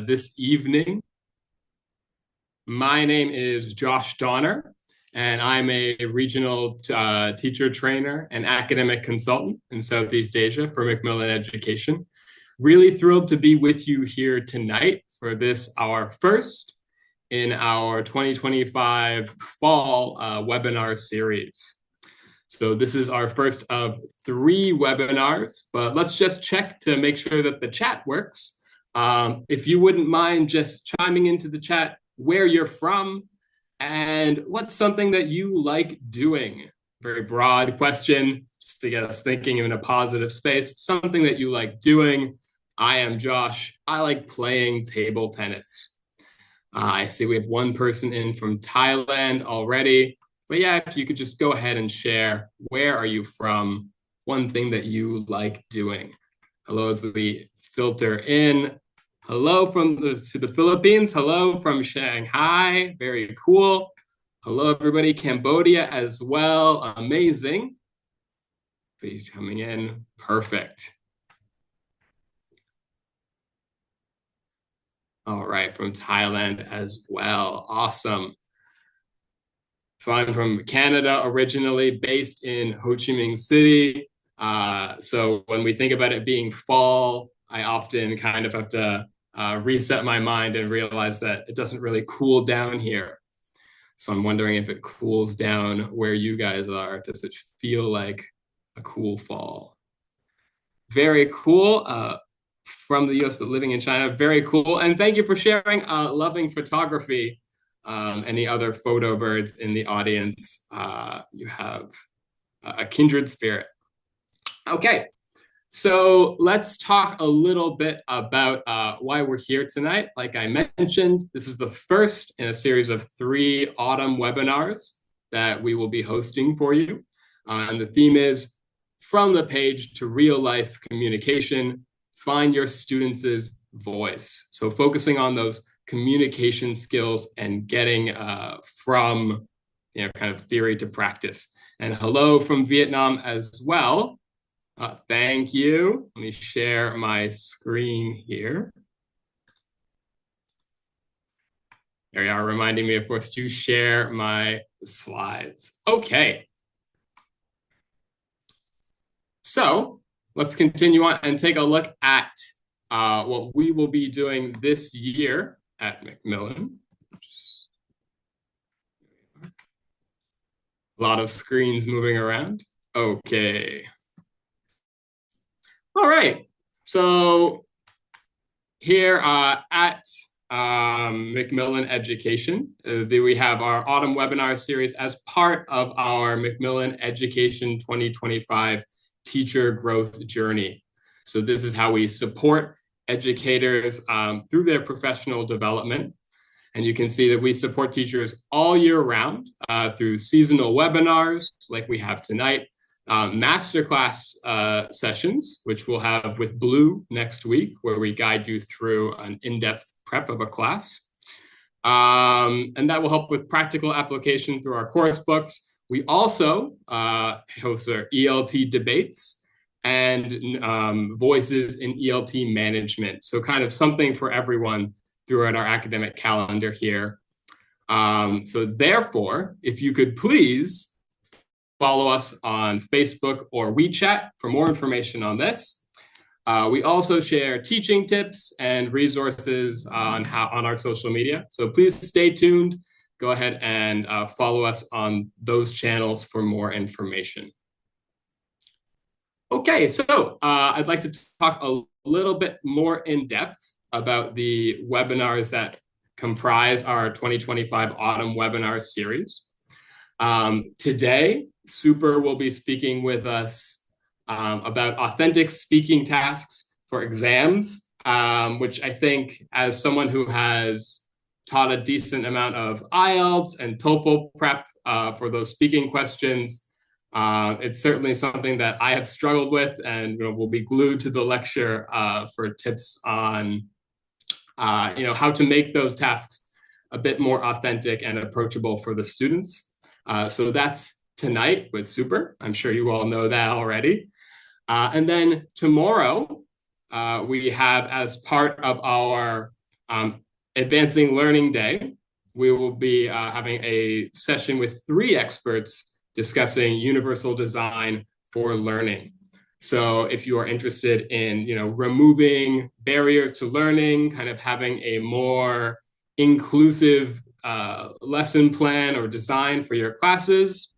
this evening. My name is Josh Donner, and I'm a regional teacher trainer and academic consultant in Southeast Asia for Macmillan Education. Really thrilled to be with you here tonight for this, our first in our 2025 fall webinar series. So this is our first of 3 webinars, but let's just check to make sure that the chat works. If you wouldn't mind just chiming into the chat where you're from and what's something that you like doing. Very broad question, just to get us thinking in a positive space. Something that you like doing. I am Josh. I like playing table tennis. I see we have one person in from Thailand already. But yeah, if you could just go ahead and share, where are you from? One thing that you like doing. Hello as we filter in. Hello to the Philippines. Hello from Shanghai. Very cool. Hello, everybody. Cambodia as well. Amazing. Everybody's coming in. Perfect. All right, from Thailand as well. Awesome. So I'm from Canada originally, based in Ho Chi Minh City. So when we think about it being fall, I often kind of have to reset my mind and realize that it doesn't really cool down here. So I'm wondering if it cools down where you guys are. Does it feel like a cool fall? Very cool. From the US, but living in China. Very cool. And thank you for sharing loving photography. Any other photo birds in the audience? You have a kindred spirit. Okay, so let's talk a little bit about why we're here tonight. Like I mentioned, this is the first in a series of 3 autumn webinars that we will be hosting for you. And the theme is From the Page to Real Life Communication, Find Your Students' Voice. So focusing on those communication skills and getting from kind of theory to practice. And hello from Vietnam as well. Thank you. Let me share my screen here. There you are, reminding me, of course, to share my slides. Okay. So let's continue on and take a look at what we will be doing this year at Macmillan. A lot of screens moving around. Okay. All right. So here at Macmillan Education, we have our autumn webinar series as part of our Macmillan Education 2025 teacher growth journey. So this is how we support educators through their professional development. And you can see that we support teachers all year round through seasonal webinars like we have tonight, masterclass sessions, which we'll have with Blue next week, where we guide you through an in-depth prep of a class. And that will help with practical application through our course books. We also host our ELT debates and voices in ELT management. So kind of something for everyone throughout our academic calendar here. So therefore, if you could please follow us on Facebook or WeChat for more information on this. We also share teaching tips and resources on our social media. So please stay tuned. Go ahead and follow us on those channels for more information. Okay, so I'd like to talk a little bit more in depth about the webinars that comprise our 2025 autumn webinar series. Today, Super will be speaking with us about authentic speaking tasks for exams, which I think, as someone who has taught a decent amount of IELTS and TOEFL prep for those speaking questions, it's certainly something that I have struggled with, and will be glued to the lecture for tips on how to make those tasks a bit more authentic and approachable for the students. So that's tonight with Super. I'm sure you all know that already. And then tomorrow, we have, as part of our Um, Advancing Learning Day, we will be having a session with three experts discussing universal design for learning. So if you are interested in, removing barriers to learning, kind of having a more inclusive lesson plan or design for your classes,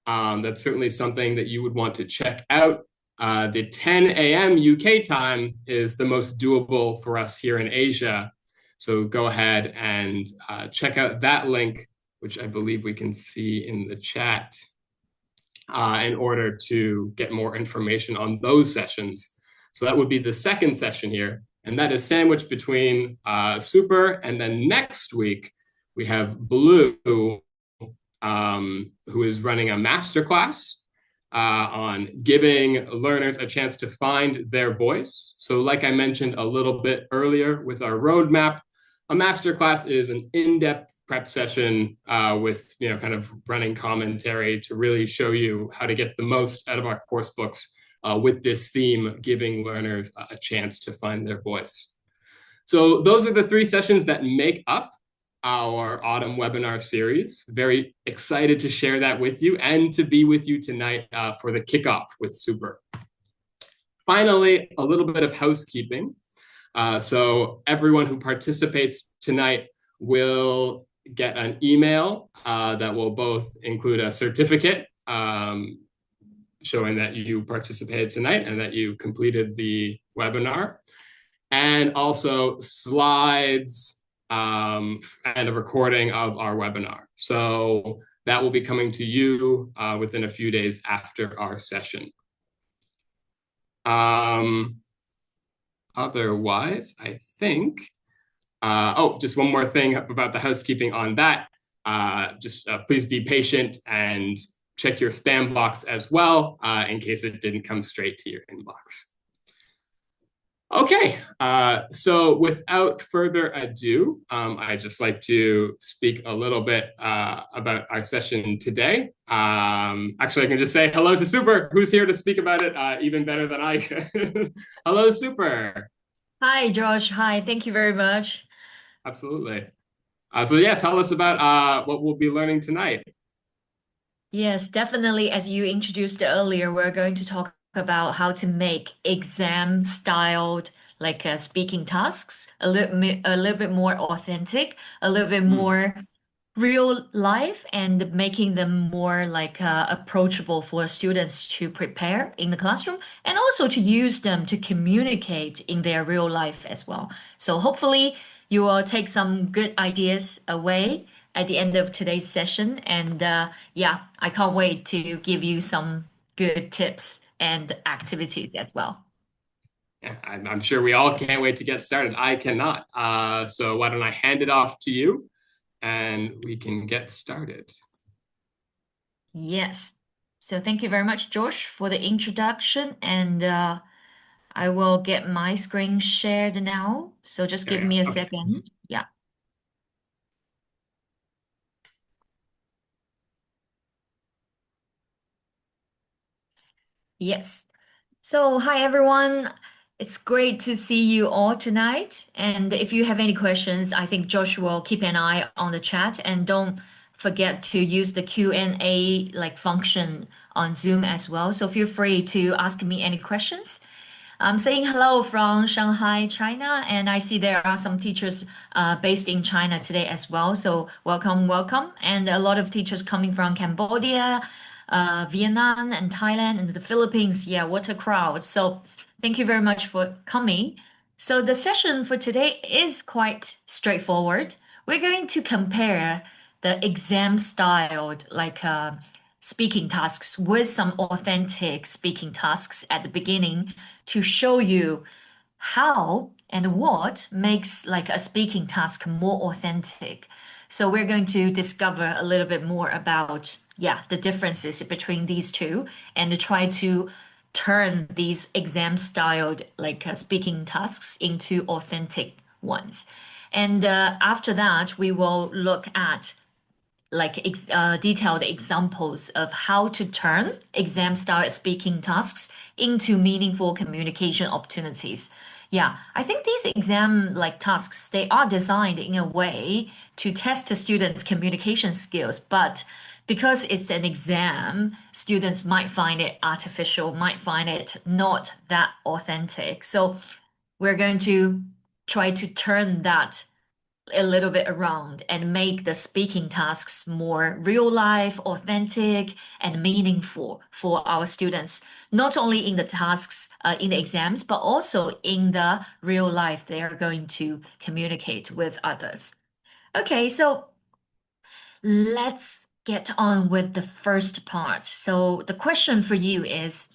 that's certainly something that you would want to check out. The 10 a.m. UK time is the most doable for us here in Asia. So go ahead and check out that link, which I believe we can see in the chat, in order to get more information on those sessions. So that would be the second session here. And that is sandwiched between Super. And then next week, we have Blue, who is running a masterclass on giving learners a chance to find their voice. So like I mentioned a little bit earlier with our roadmap, a masterclass is an in-depth prep session with, kind of running commentary to really show you how to get the most out of our course books with this theme, giving learners a chance to find their voice. So those are the three sessions that make up our autumn webinar series. Very excited to share that with you and to be with you tonight for the kickoff with Super. Finally, a little bit of housekeeping. So everyone who participates tonight will get an email that will both include a certificate showing that you participated tonight and that you completed the webinar, and also slides and a recording of our webinar. So that will be coming to you within a few days after our session. Otherwise, I think, just one more thing about the housekeeping on that. Please be patient and check your spam box as well in case it didn't come straight to your inbox. Okay, so without further ado, I'd just like to speak a little bit about our session today. Actually, I can just say hello to Super, who's here to speak about it even better than I could. Hello, Super. Hi, Josh. Hi, thank you very much. Absolutely. So yeah, tell us about what we'll be learning tonight. Yes, definitely. As you introduced earlier, we're going to talk about how to make exam-styled speaking tasks a little bit more authentic, a little bit Mm. more real life, and making them more approachable for students to prepare in the classroom and also to use them to communicate in their real life as well. So hopefully you will take some good ideas away at the end of today's session. And yeah, I can't wait to give you some good tips and activities as well. Yeah, I'm sure we all can't wait to get started. I cannot. So why don't I hand it off to you and we can get started. Yes. So thank you very much, Josh, for the introduction. And I will get my screen shared now. So just There give we go. me a Okay. Mhm. second. Yeah. Yes. So hi everyone. It's great to see you all tonight. And if you have any questions, I think Josh will keep an eye on the chat and don't forget to use the Q&A function on Zoom as well. So feel free to ask me any questions. I'm saying hello from Shanghai, China, and I see there are some teachers based in China today as well. So welcome, welcome. And a lot of teachers coming from Cambodia, Vietnam, and Thailand, and the Philippines. Yeah, what a crowd. So thank you very much for coming. So the session for today is quite straightforward. We're going to compare the exam styled speaking tasks with some authentic speaking tasks at the beginning to show you how and what makes a speaking task more authentic. So we're going to discover a little bit more about the differences between these two and to try to turn these exam styled speaking tasks into authentic ones. And after that, we will look at detailed examples of how to turn exam style speaking tasks into meaningful communication opportunities Yeah, I think these exam like tasks, they are designed in a way to test the students' communication skills, but because it's an exam, students might find it artificial, might find it not that authentic. So we're going to try to turn that a little bit around and make the speaking tasks more real life, authentic, and meaningful for our students, not only in the tasks, in the exams, but also in the real life they are going to communicate with others. Okay, so let's get on with the first part. So the question for you is,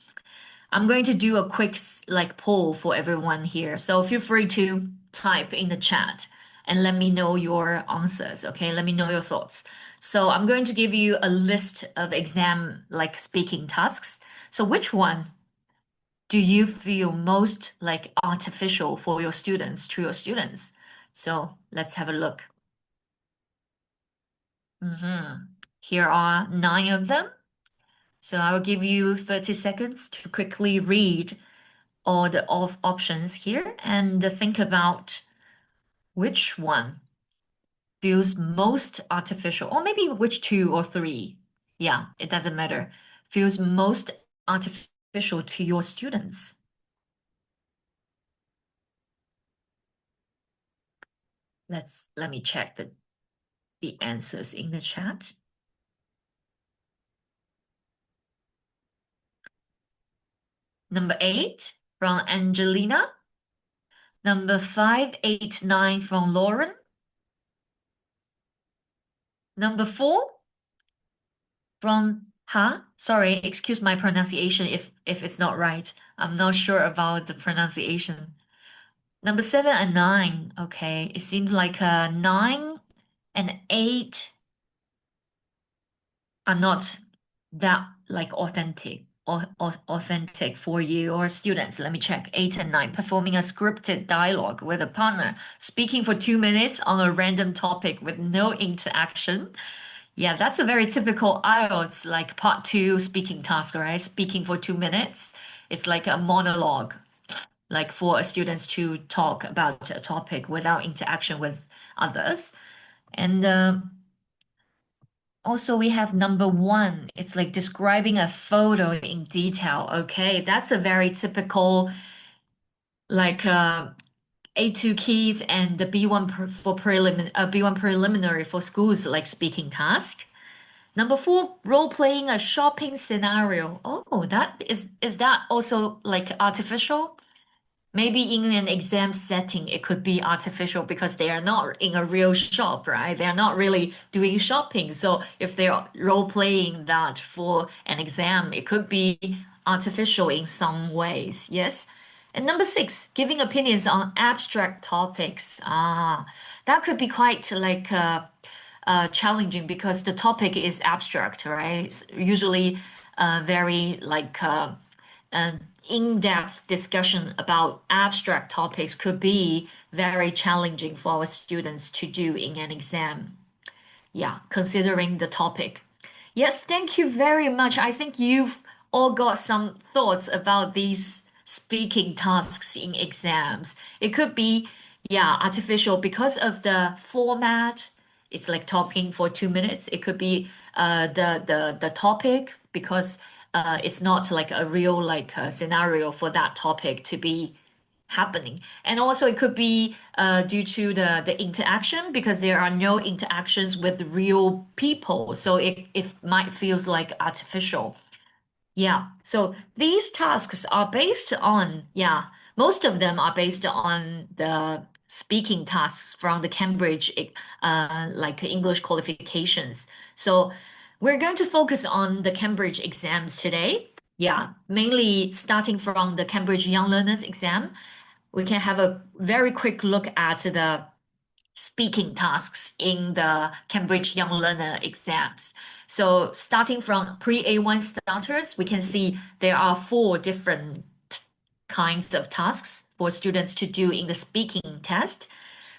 I'm going to do a quick like poll for everyone here. So feel free to type in the chat and let me know your answers. Okay, let me know your thoughts. So I'm going to give you a list of exam like speaking tasks. So which one do you feel most like artificial for your students, to your students? So let's have a look. Here are 9 of them. So I will give you 30 seconds to quickly read all the options here and think about which one feels most artificial, or maybe which two or three. Yeah, it doesn't matter. Feels most artificial to your students. Let me check the answers in the chat. Number 8 from Angelina. Number 589 from Lauren. Number 4 from sorry, excuse my pronunciation if it's not right. I'm not sure about the pronunciation. Number 7 and 9. Okay, it seems like 9 and 8 are not that like authentic or authentic for you or students. Let me check. 8 and 9, performing a scripted dialogue with a partner, speaking for 2 minutes on a random topic with no interaction. Yeah, that's a very typical IELTS, like part two speaking task, right? Speaking for 2 minutes. It's like a monologue, like for students to talk about a topic without interaction with others. And also we have number 1. It's like describing a photo in detail. Okay, that's a very typical like A2 keys and the B1 for B1 preliminary for schools like speaking task. Number 4, role playing a shopping scenario. Oh, that is that also like artificial? Maybe in an exam setting, it could be artificial because they are not in a real shop, right? They're not really doing shopping. So if they're role playing that for an exam, it could be artificial in some ways. Yes. And number 6, giving opinions on abstract topics. That could be quite like challenging because the topic is abstract, right? It's usually very like an in-depth discussion about abstract topics could be very challenging for our students to do in an exam. Yeah, considering the topic. Yes, thank you very much. I think you've all got some thoughts about these speaking tasks in exams. It could be, yeah, artificial because of the format. It's like talking for 2 minutes. It could be the topic because it's not like a real like scenario for that topic to be happening. And also it could be due to the interaction because there are no interactions with real people. So it might feels like artificial. Yeah. So these tasks are based on, yeah, most of them are based on the speaking tasks from the Cambridge like English qualifications. So we're going to focus on the Cambridge exams today. Yeah, mainly starting from the Cambridge Young Learners exam. We can have a very quick look at the speaking tasks in the Cambridge Young Learner exams. So starting from pre-A1 starters, we can see there are 4 different kinds of tasks for students to do in the speaking test.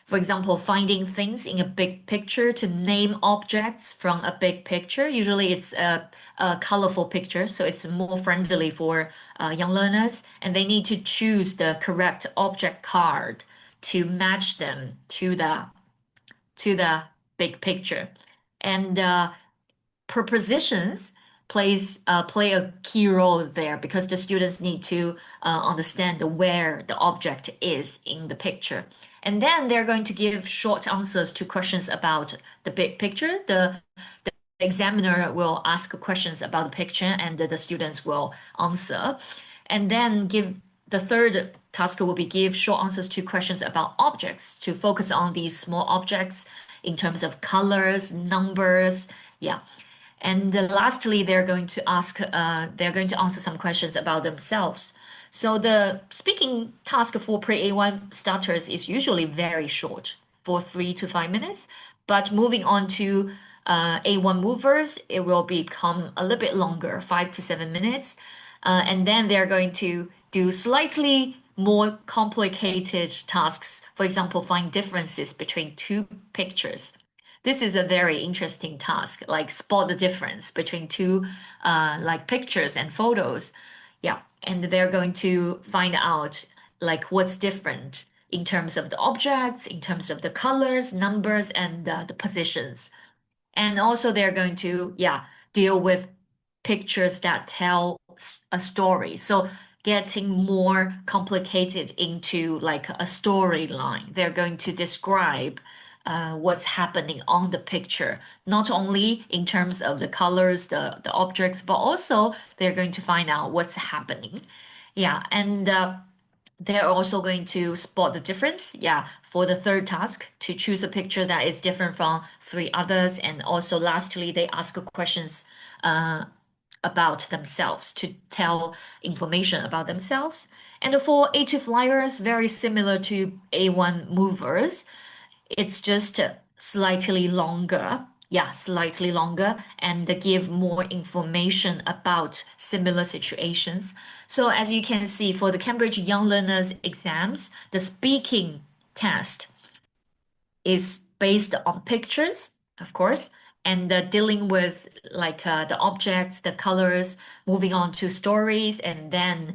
For example, finding things in a big picture to name objects from a big picture. Usually it's a colorful picture, so it's more friendly for young learners, and they need to choose the correct object card to match them to the big picture. And prepositions play a key role there because the students need to understand where the object is in the picture. And then they're going to give short answers to questions about the big picture. The examiner will ask questions about the picture and the students will answer. And then give the third task will be give short answers to questions about objects to focus on these small objects in terms of colors, numbers. Yeah. And lastly, they're going to answer some questions about themselves. So the speaking task for pre-A1 starters is usually very short, for 3 to 5 minutes. But moving on to A1 movers, it will become a little bit longer, 5 to 7 minutes. And then they're going to do slightly more complicated tasks. For example, find differences between two pictures. This is a very interesting task, like spot the difference between two like pictures and photos. Yeah, and they're going to find out like what's different in terms of the objects, in terms of the colors, numbers, and the positions. And also they're going to, yeah, deal with pictures that tell a story. So getting more complicated into like a storyline. They're going to describe what's happening on the picture, not only in terms of the colors, the objects, but also they're going to find out what's happening. Yeah, and they're also going to spot the difference. Yeah, for the third task, to choose a picture that is different from three others. And also, lastly, they ask questions about themselves to tell information about themselves. And for A2 flyers, very similar to A1 movers, it's just slightly longer. Yeah, slightly longer, and they give more information about similar situations. So as you can see, for the Cambridge Young Learners exams, the speaking test is based on pictures, of course, and dealing with like the objects, the colors, moving on to stories, and then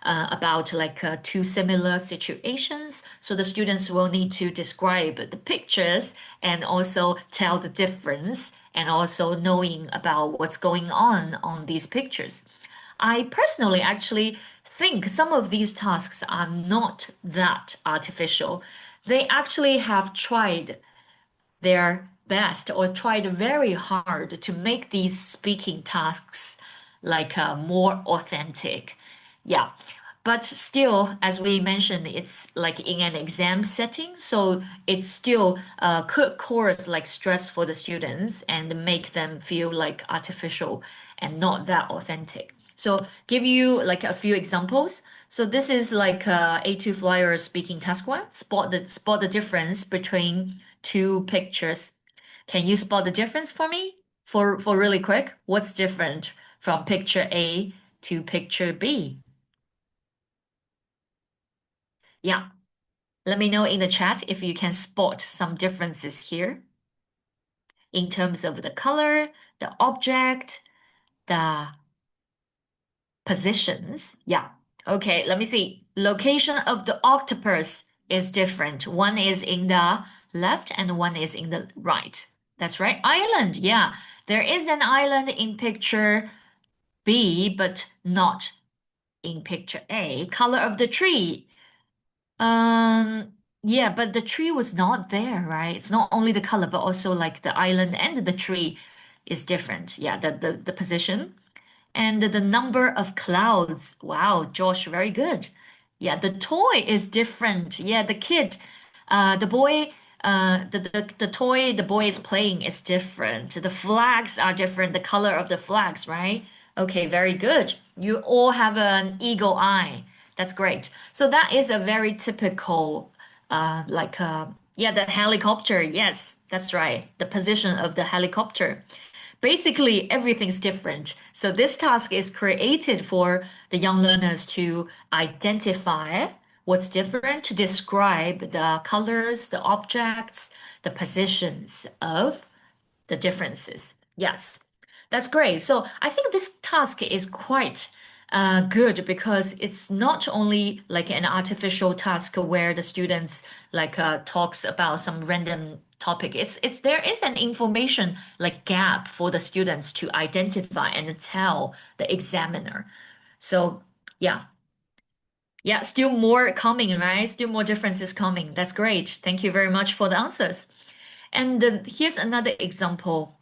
about like two similar situations. So the students will need to describe the pictures and also tell the difference and also knowing about what's going on these pictures. I personally actually think some of these tasks are not that artificial. They actually have tried their best or tried very hard to make these speaking tasks like more authentic. Yeah. But still, as we mentioned, it's like in an exam setting, so it's still could cause like stress for the students and make them feel like artificial and not that authentic. So give you like a few examples. So this is like A2 flyer speaking task one. Spot the difference between two pictures. Can you spot the difference for me? For really quick, what's different from picture A to picture B? Yeah, let me know in the chat if you can spot some differences here in terms of the color, the object, the positions. Yeah. Okay, let me see. Location of the octopus is different. One is in the left and one is in the right. That's right. Island. Yeah. There is an island in picture B, but not in picture A. Color of the tree. Um, yeah, but the tree was not there, right? It's not only the color, but also like the island and the tree is different. Yeah, the position. And the number of clouds. Wow, Josh, very good. Yeah, the toy is different. Yeah, the kid, the boy, the toy the boy is playing is different. The flags are different, the color of the flags, right? Okay, very good. You all have an eagle eye. That's great. So that is a very typical, yeah, the helicopter. Yes, that's right. The position of the helicopter. Basically, everything's different. So this task is created for the young learners to identify what's different, to describe the colors, the objects, the positions of the differences. Yes, that's great. So I think this task is quite good because it's not only like an artificial task where the students like talks about some random topic. It's there is an information like gap for the students to identify and tell the examiner. So yeah, yeah, still more coming, right? Still more differences coming. That's great. Thank you very much for the answers. And here's another example.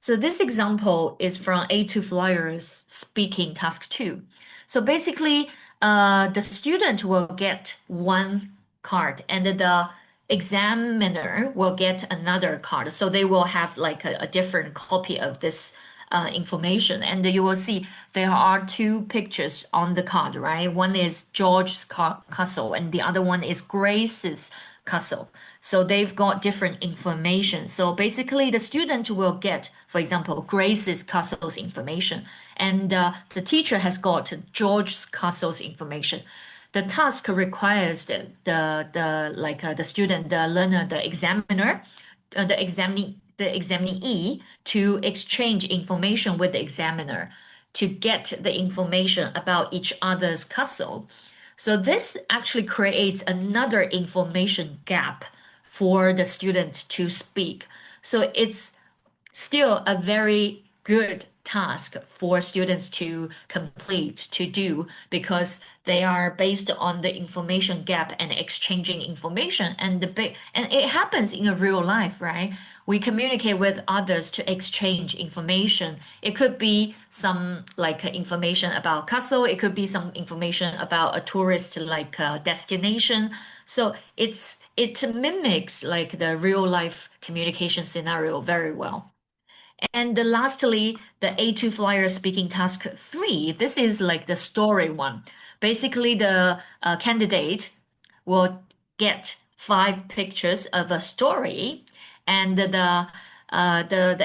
So this example is from A2 Flyers speaking task 2. So basically, the student will get one card and the examiner will get another card. So they will have like a different copy of this information. And you will see there are two pictures on the card, right? One is George's castle and the other one is Grace's castle. So they've got different information. So basically, the student will get, for example, Grace's castle's information, and the teacher has got George's castle's information. The task requires the student, the learner, the examiner, the examinee to exchange information with the examiner to get the information about each other's castle. So this actually creates another information gap for the student to speak. So it's still a very good task for students to complete, to do, because they are based on the information gap and exchanging information. And it happens in a real life, right? We communicate with others to exchange information. It could be some like information about castle. It could be some information about a tourist like destination. So it mimics like the real life communication scenario very well. And lastly, the A2 flyer speaking task 3. This is like the story one. Basically, the candidate will get 5 pictures of a story, and the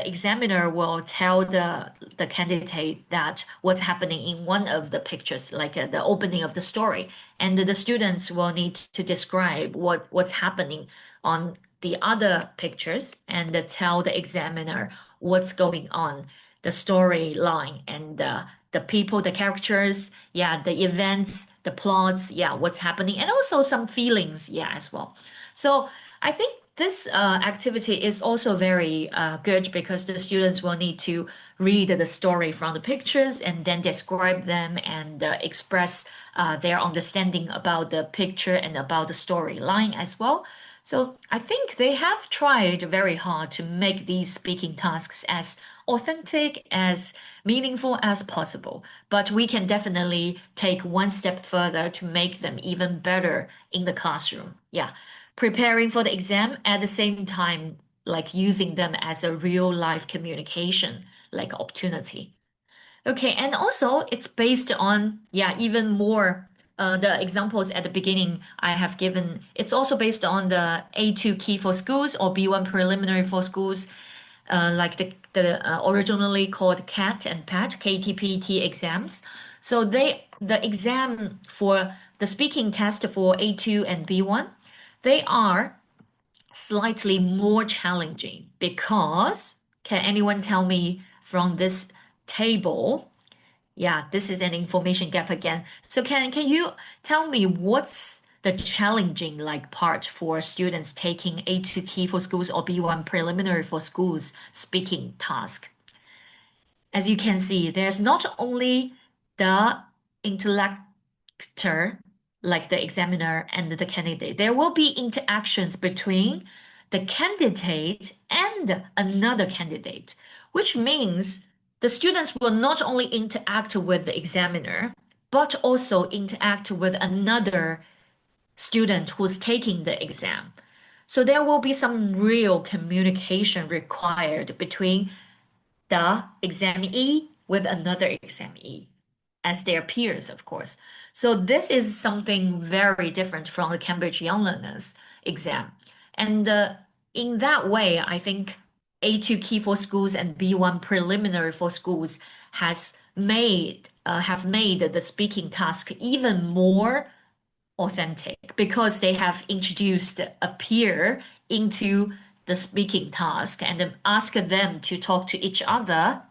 examiner will tell the candidate that what's happening in one of the pictures, like the opening of the story, and the students will need to describe what's happening on the other pictures and tell the examiner what's going on, the storyline and the people, the characters, yeah, the events, the plots, yeah, what's happening, and also some feelings, yeah, as well. So I think this activity is also very good because the students will need to read the story from the pictures and then describe them and express their understanding about the picture and about the storyline as well. So I think they have tried very hard to make these speaking tasks as authentic, as meaningful as possible. But we can definitely take one step further to make them even better in the classroom. Yeah, preparing for the exam at the same time, like using them as a real life communication, like opportunity. Okay, and also it's based on, yeah, even more the examples at the beginning I have given. It's also based on the A2 key for schools or B1 preliminary for schools, like the originally called CAT and PAT, KTPT exams. So the exam for the speaking test for A2 and B1, they are slightly more challenging because, can anyone tell me from this table? Yeah, this is an information gap again. So can you tell me what's the challenging like part for students taking A2 key for schools or B1 preliminary for schools speaking task? As you can see, there's not only the intellector, like the examiner and the candidate, there will be interactions between the candidate and another candidate, which means the students will not only interact with the examiner, but also interact with another student who's taking the exam. So there will be some real communication required between the examinee with another examinee as their peers, of course. So this is something very different from the Cambridge Young Learners exam. And in that way, I think A2 key for schools and B1 preliminary for schools has made have made the speaking task even more authentic because they have introduced a peer into the speaking task and ask them to talk to each other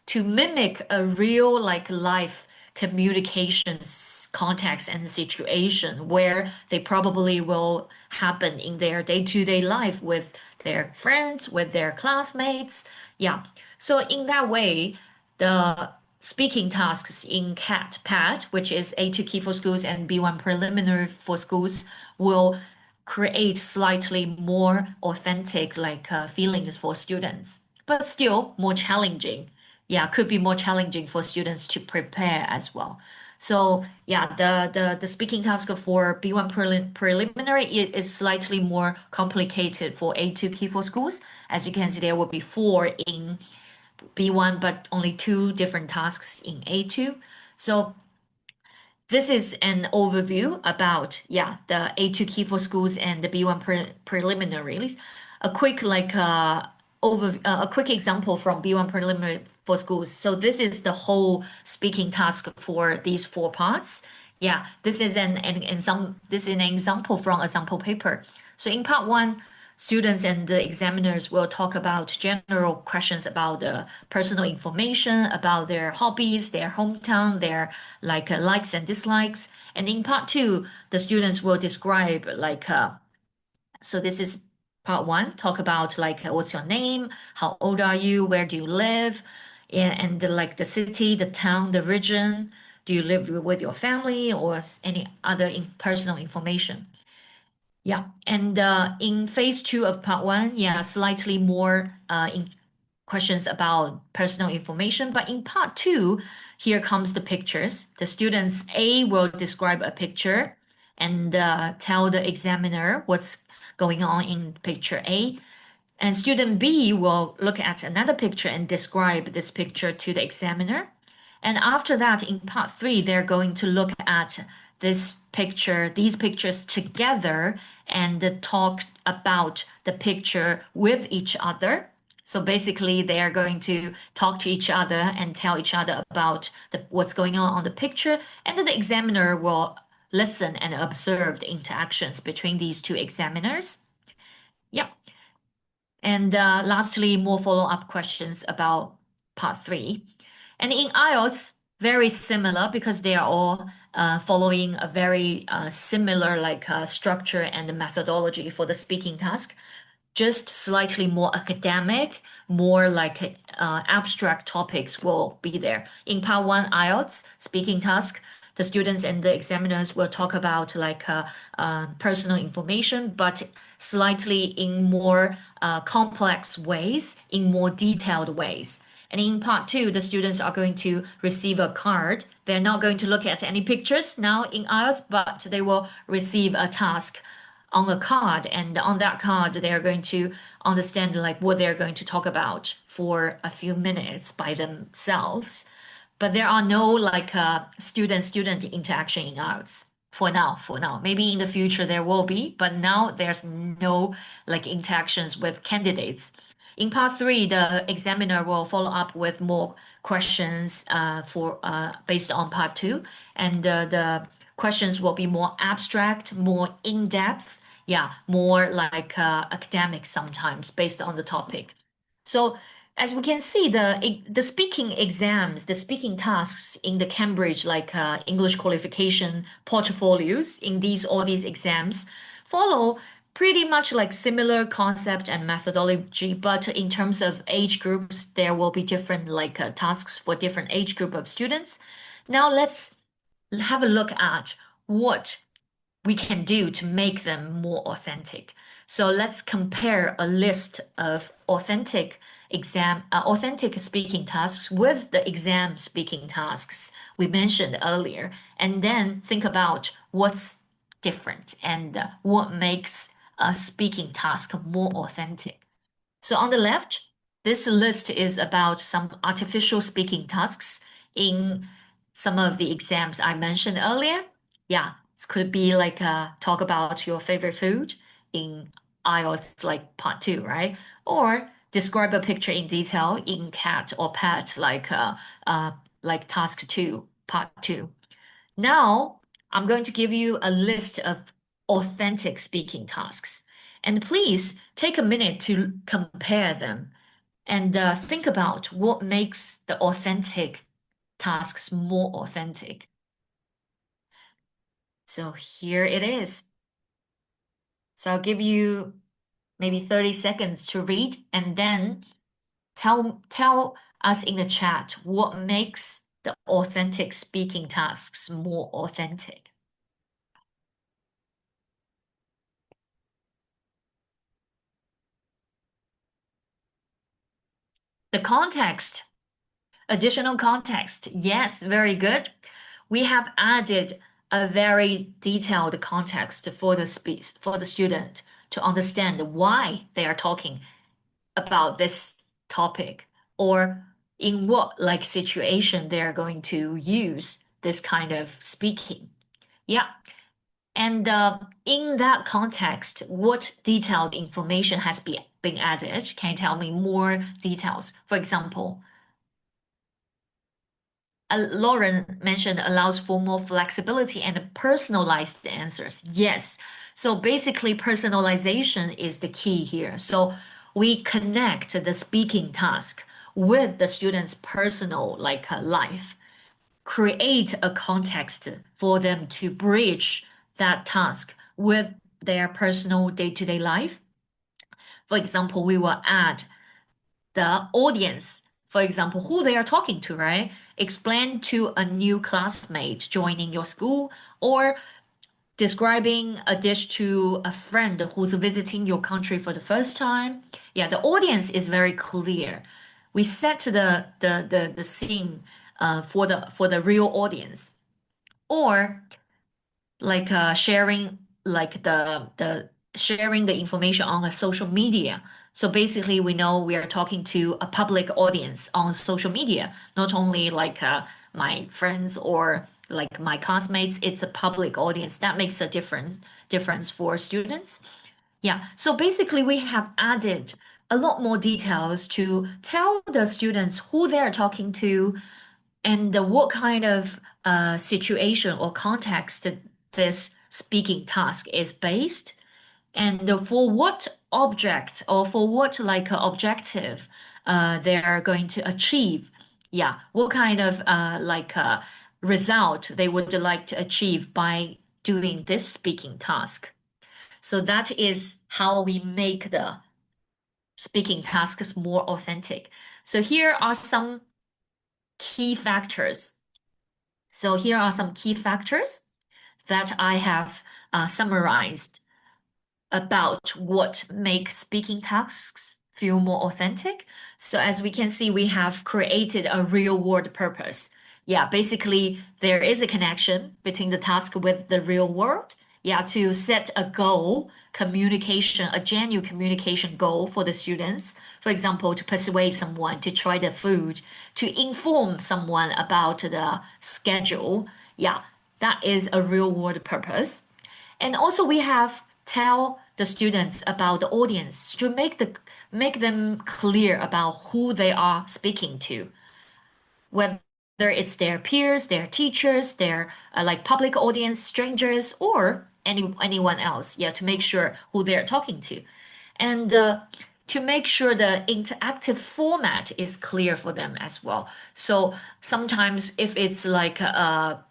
to mimic a real like life communications context and situation where they probably will happen in their day-to-day life with their friends, with their classmates. Yeah. So in that way, the speaking tasks in CAT PAT, which is A2 key for schools and B1 preliminary for schools, will create slightly more authentic feelings for students, but still more challenging. Yeah, could be more challenging for students to prepare as well. So yeah, the speaking task for B1 preliminary is slightly more complicated for A2 key for schools. As you can see, there will be four in B1, but only two different tasks in A2. So this is an overview about, yeah, the A2 key for schools and the B1 preliminaries. A quick a quick example from B1 preliminary for schools. So this is the whole speaking task for these four parts. Yeah, this is an example from a sample paper. So in part one, students and the examiners will talk about general questions about the personal information, about their hobbies, their hometown, their likes and dislikes. And in part two, the students will describe so this is part one, talk about what's your name, how old are you, where do you live, and the city, the town, the region. Do you live with your family or any other personal information? Yeah, and in phase two of part one, yeah, slightly more in questions about personal information. But in part two, here comes the pictures. The students A will describe a picture and tell the examiner what's going on in picture A. And student B will look at another picture and describe this picture to the examiner. And after that, in part three, they're going to look at these pictures together and talk about the picture with each other. So basically, they are going to talk to each other and tell each other about what's going on the picture. And then the examiner will listen and observe the interactions between these two examiners. Yeah. And lastly, more follow-up questions about part three. And in IELTS, very similar because they are all following a very similar structure and methodology for the speaking task, just slightly more academic, more abstract topics will be there. In part one IELTS speaking task, the students and the examiners will talk about personal information, but slightly in more complex ways, in more detailed ways. And in part two, the students are going to receive a card. They're not going to look at any pictures now in IELTS, but they will receive a task on a card, and on that card they are going to understand what they're going to talk about for a few minutes by themselves. But there are no student interaction in arts for now. Maybe in the future there will be, but now there's no interactions with candidates. In part three, the examiner will follow up with more questions for based on part two, and the questions will be more abstract, more in-depth, yeah, more academic sometimes based on the topic. So as we can see, the speaking exams, the speaking tasks in the Cambridge English qualification portfolios in all these exams follow pretty much similar concept and methodology, but in terms of age groups, there will be different tasks for different age group of students. Now let's have a look at what we can do to make them more authentic. So let's compare a list of authentic speaking tasks with the exam speaking tasks we mentioned earlier, and then think about what's different and what makes a speaking task more authentic. So on the left, this list is about some artificial speaking tasks in some of the exams I mentioned earlier. Yeah, it could be talk about your favorite food in IELTS part two, right? Or describe a picture in detail in CAT or PAT like task two, part two. Now, I'm going to give you a list of authentic speaking tasks. And please take a minute to compare them and think about what makes the authentic tasks more authentic. So here it is. So I'll give you maybe 30 seconds to read and then tell us in the chat what makes the authentic speaking tasks more authentic. The context, additional context. Yes, very good. We have added a very detailed context for the student to understand why they are talking about this topic or in what like situation they are going to use this kind of speaking. Yeah. And in that context, what detailed information has been added? Can you tell me more details? For example, Lauren mentioned allows for more flexibility and personalized answers. Yes. So basically, personalization is the key here. So we connect the speaking task with the student's personal life, create a context for them to bridge that task with their personal day-to-day life. For example, we will add the audience, for example, who they are talking to, right? Explain to a new classmate joining your school or describing a dish to a friend who's visiting your country for the first time. Yeah, the audience is very clear. We set the scene for the real audience. Or sharing the sharing the information on a social media. So basically, we know we are talking to a public audience on social media, not only my friends or like my classmates. It's a public audience. That makes a difference for students. Yeah. So basically, we have added a lot more details to tell the students who they are talking to and what kind of situation or context that this speaking task is based, and for what object or for what objective they are going to achieve. Yeah, what kind of result they would like to achieve by doing this speaking task. So that is how we make the speaking tasks more authentic. So here are some key factors. So here are some key factors that I have summarized about what makes speaking tasks feel more authentic. So as we can see, we have created a real world purpose. Yeah, basically there is a connection between the task with the real world. Yeah, to set a goal, communication, a genuine communication goal for the students. For example, to persuade someone to try the food, to inform someone about the schedule. Yeah, that is a real world purpose. And also we have tell the students about the audience to make them clear about who they are speaking to, whether it's their peers, their teachers, their public audience, strangers, or anyone else. Yeah, to make sure who they're talking to, and to make sure the interactive format is clear for them as well. So sometimes if it's like a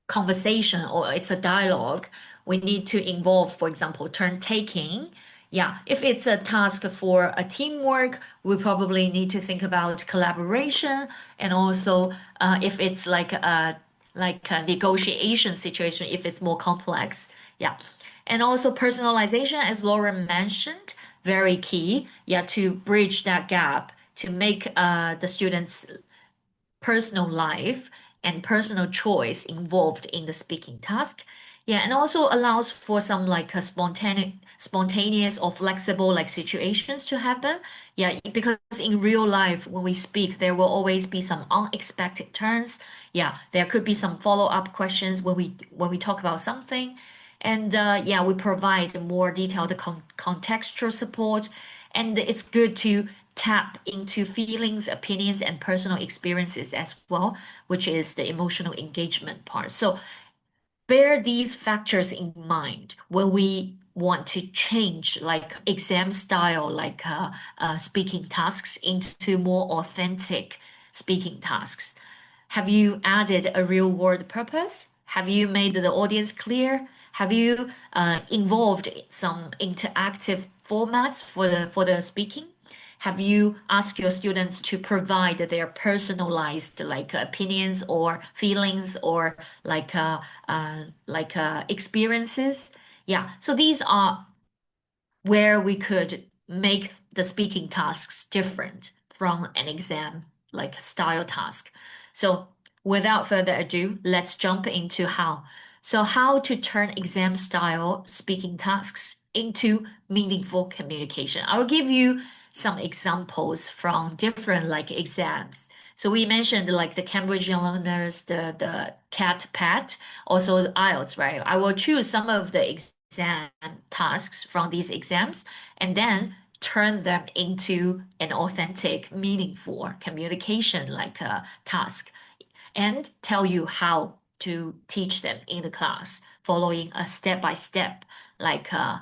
conversation or it's a dialogue, we need to involve, for example, turn taking. Yeah, if it's a task for a teamwork, we probably need to think about collaboration, and also if it's like a negotiation situation, if it's more complex. Yeah, and also personalization, as Laura mentioned, very key. Yeah, to bridge that gap to make the students personal life and personal choice involved in the speaking task. Yeah, and also allows for some like a spontaneous or flexible like situations to happen. Yeah, because in real life when we speak, there will always be some unexpected turns. Yeah, there could be some follow-up questions when we talk about something. And yeah, we provide more detailed contextual support. And it's good to tap into feelings, opinions, and personal experiences as well, which is the emotional engagement part. So bear these factors in mind when we want to change like exam style, like speaking tasks into more authentic speaking tasks. Have you added a real world purpose? Have you made the audience clear? Have you involved some interactive formats for the speaking? Have you asked your students to provide their personalized like opinions or feelings or experiences? Yeah, so these are where we could make the speaking tasks different from an exam like style task. So without further ado, let's jump into how. So how to turn exam style speaking tasks into meaningful communication. I'll give you some examples from different like exams. So we mentioned like the Cambridge Learners, the CAT PAT, also the IELTS, right? I will choose some of the exam tasks from these exams and then turn them into an authentic, meaningful communication like a task and tell you how to teach them in the class, following a step-by-step like a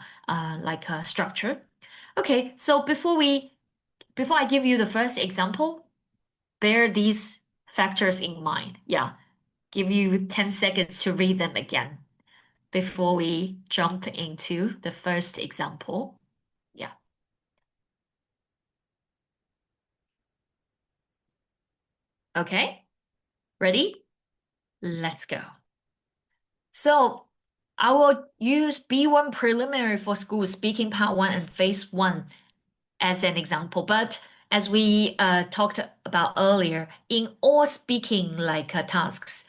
structure. Okay, so before I give you the first example, bear these factors in mind. Yeah, give you 10 seconds to read them again before we jump into the first example. Yeah. Okay. Ready? Let's go. So I will use B1 preliminary for school speaking part one and phase one as an example. But as we talked about earlier, in all speaking like tasks,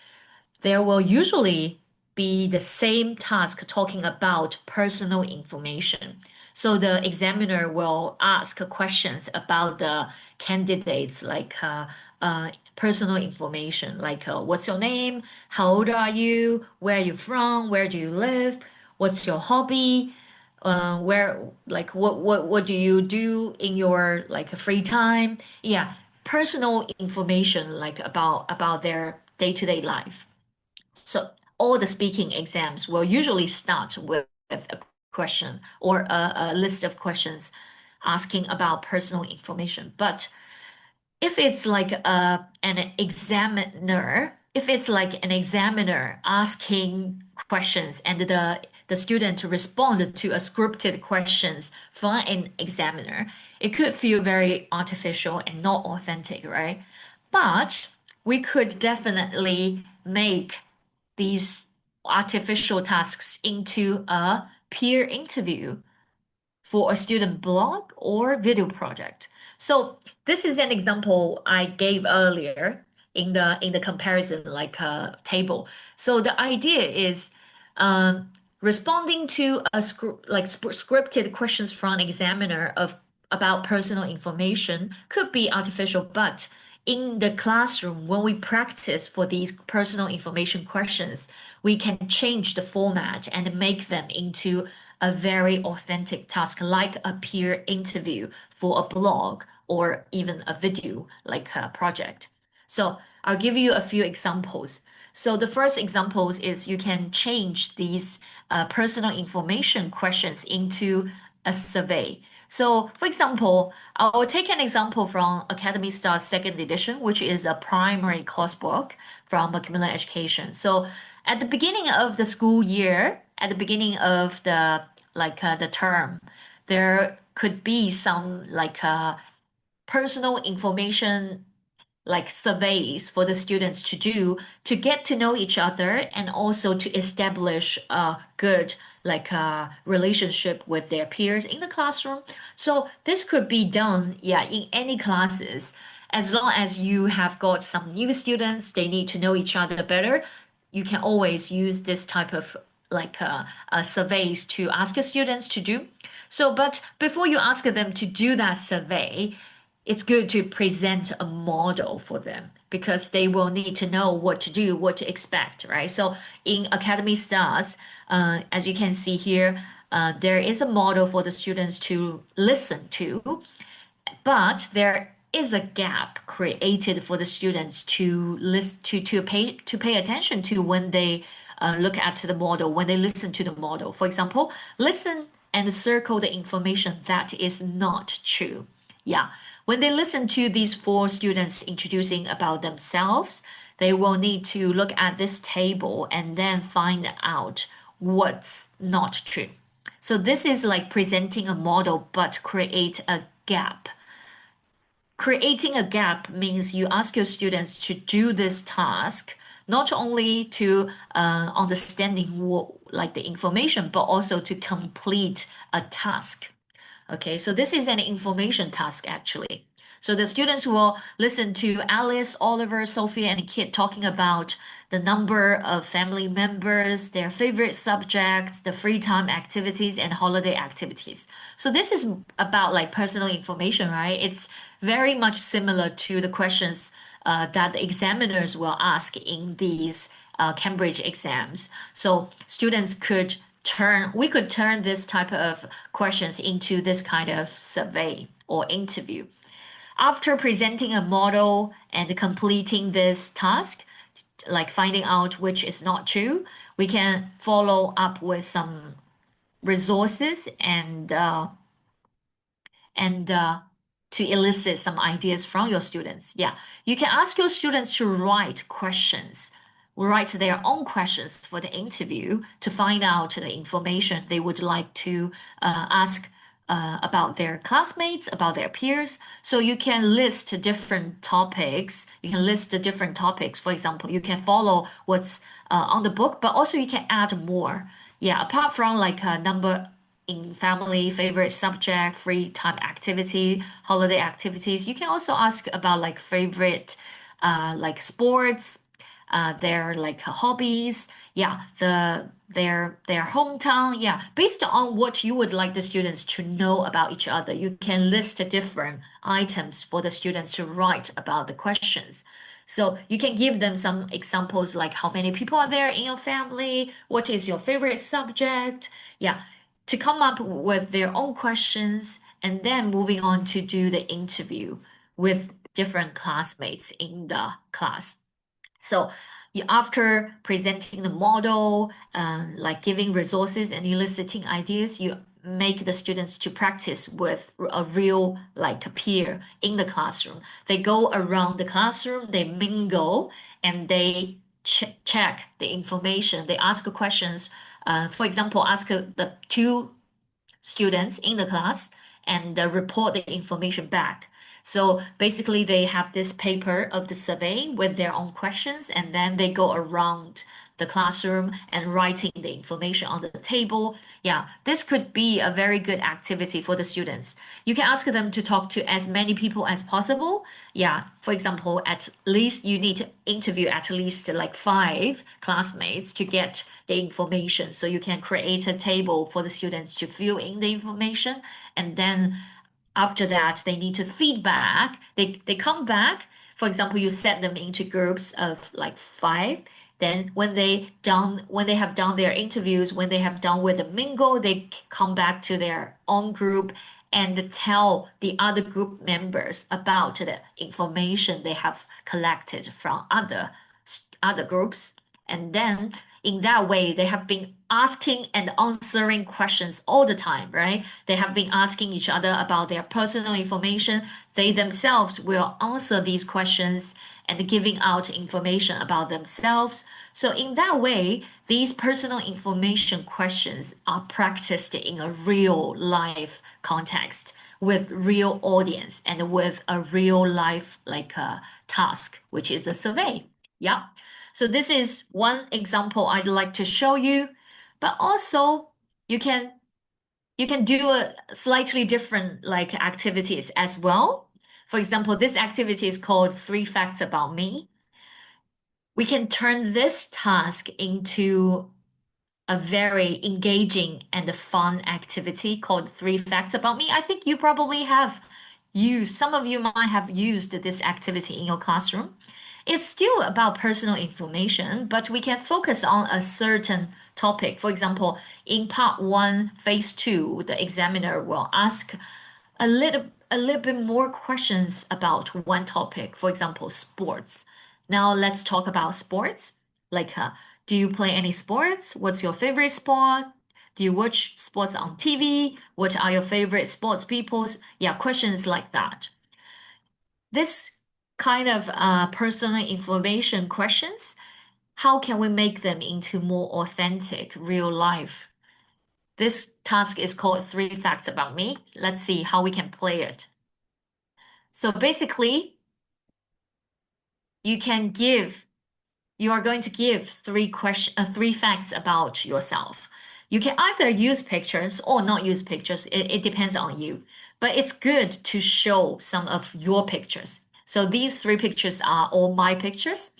there will usually be the same task talking about personal information. So the examiner will ask questions about the candidates, like personal information, like what's your name, how old are you, where are you from, where do you live, what's your hobby, where like what do you do in your like free time? Yeah, personal information like about their day-to-day life. So all the speaking exams will usually start with a question or a list of questions asking about personal information. But if it's like if it's like an examiner asking questions and the student respond to a scripted questions from an examiner, it could feel very artificial and not authentic, right? But we could definitely make these artificial tasks into a peer interview for a student blog or video project. So this is an example I gave earlier in the comparison like table. So the idea is responding to a scripted questions from an examiner of about personal information could be artificial, but in the classroom, when we practice for these personal information questions, we can change the format and make them into a very authentic task, like a peer interview for a blog or even a video, like a project. So I'll give you a few examples. So the first examples is you can change these personal information questions into a survey. So, for example, I will take an example from Academy Star's second edition, which is a primary course book from Macmillan Education. So, at the beginning of the school year, at the beginning of the term, there could be some personal information like surveys for the students to do to get to know each other and also to establish a good relationship with their peers in the classroom. So this could be done, yeah, in any classes. As long as you have got some new students, they need to know each other better. You can always use this type of surveys to ask your students to do. So, but before you ask them to do that survey, it's good to present a model for them. because they will need to know what to do, what to expect, right? So in Academy Stars, as you can see here, there is a model for the students to listen to, but there is a gap created for the students to list to pay attention to when they look at the model, when they listen to the model. For example, listen and circle the information that is not true. Yeah, when they listen to these four students introducing about themselves, they will need to look at this table and then find out what's not true. So this is like presenting a model, but create a gap. Creating a gap means you ask your students to do this task, not only to understanding what, like the information, but also to complete a task. Okay, so this is an information task actually. So the students will listen to Alice, Oliver, Sophia, and Kit talking about the number of family members, their favorite subjects, the free time activities, and holiday activities. So this is about like personal information, right? It's very much similar to the questions that the examiners will ask in these Cambridge exams. So students could we could turn this type of questions into this kind of survey or interview. After presenting a model and completing this task, like finding out which is not true, we can follow up with some resources and to elicit some ideas from your students. Yeah, you can ask your students to write questions, write their own questions for the interview to find out the information they would like to ask about their classmates, about their peers. So you can list different topics. You can list the different topics. For example, you can follow what's on the book, but also you can add more. Yeah, apart from like a number in family, favorite subject, free time activity, holiday activities. You can also ask about like favorite like sports, their like hobbies, yeah, their hometown, yeah. Based on what you would like the students to know about each other, you can list the different items for the students to write about the questions. So you can give them some examples like how many people are there in your family, what is your favorite subject, yeah, to come up with their own questions and then moving on to do the interview with different classmates in the class. So after presenting the model, like giving resources and eliciting ideas, you make the students to practice with a real like a peer in the classroom. They go around the classroom, they mingle, and they check the information. They ask questions. For example, ask the two students in the class and report the information back. So basically, they have this paper of the survey with their own questions, and then they go around the classroom and writing the information on the table. Yeah, this could be a very good activity for the students. You can ask them to talk to as many people as possible. Yeah, for example, at least you need to interview at least like 5 classmates to get the information. So you can create a table for the students to fill in the information, and then after that they need to feedback. They come back. For example, you set them into groups of like 5. Then when they have done their interviews, when they have done with the mingle, they come back to their own group and tell the other group members about the information they have collected from other groups. And then in that way, they have been asking and answering questions all the time, right? They have been asking each other about their personal information. They themselves will answer these questions and giving out information about themselves. So in that way, these personal information questions are practiced in a real life context with real audience and with a real life like a task, which is a survey. Yeah. So this is one example I'd like to show you, but also you can you can do a slightly different like activities as well. For example, this activity is called 3 facts about me. We can turn this task into a very engaging and fun activity called 3 facts about me. I think you probably have some of you might have used this activity in your classroom. It's still about personal information, but we can focus on a certain topic. For example, in part one, phase two, the examiner will ask a little bit more questions about one topic. For example, sports. Now let's talk about sports. Like, do you play any sports? What's your favorite sport? Do you watch sports on TV? What are your favorite sports peoples? Yeah, questions like that. This kind of personal information questions, how can we make them into more authentic, real life? This task is called Three Facts About Me. Let's see how we can play it. So basically, you can give you are going to give three facts about yourself. You can either use pictures or not use pictures. It depends on you. But it's good to show some of your pictures. So these three pictures are all my pictures.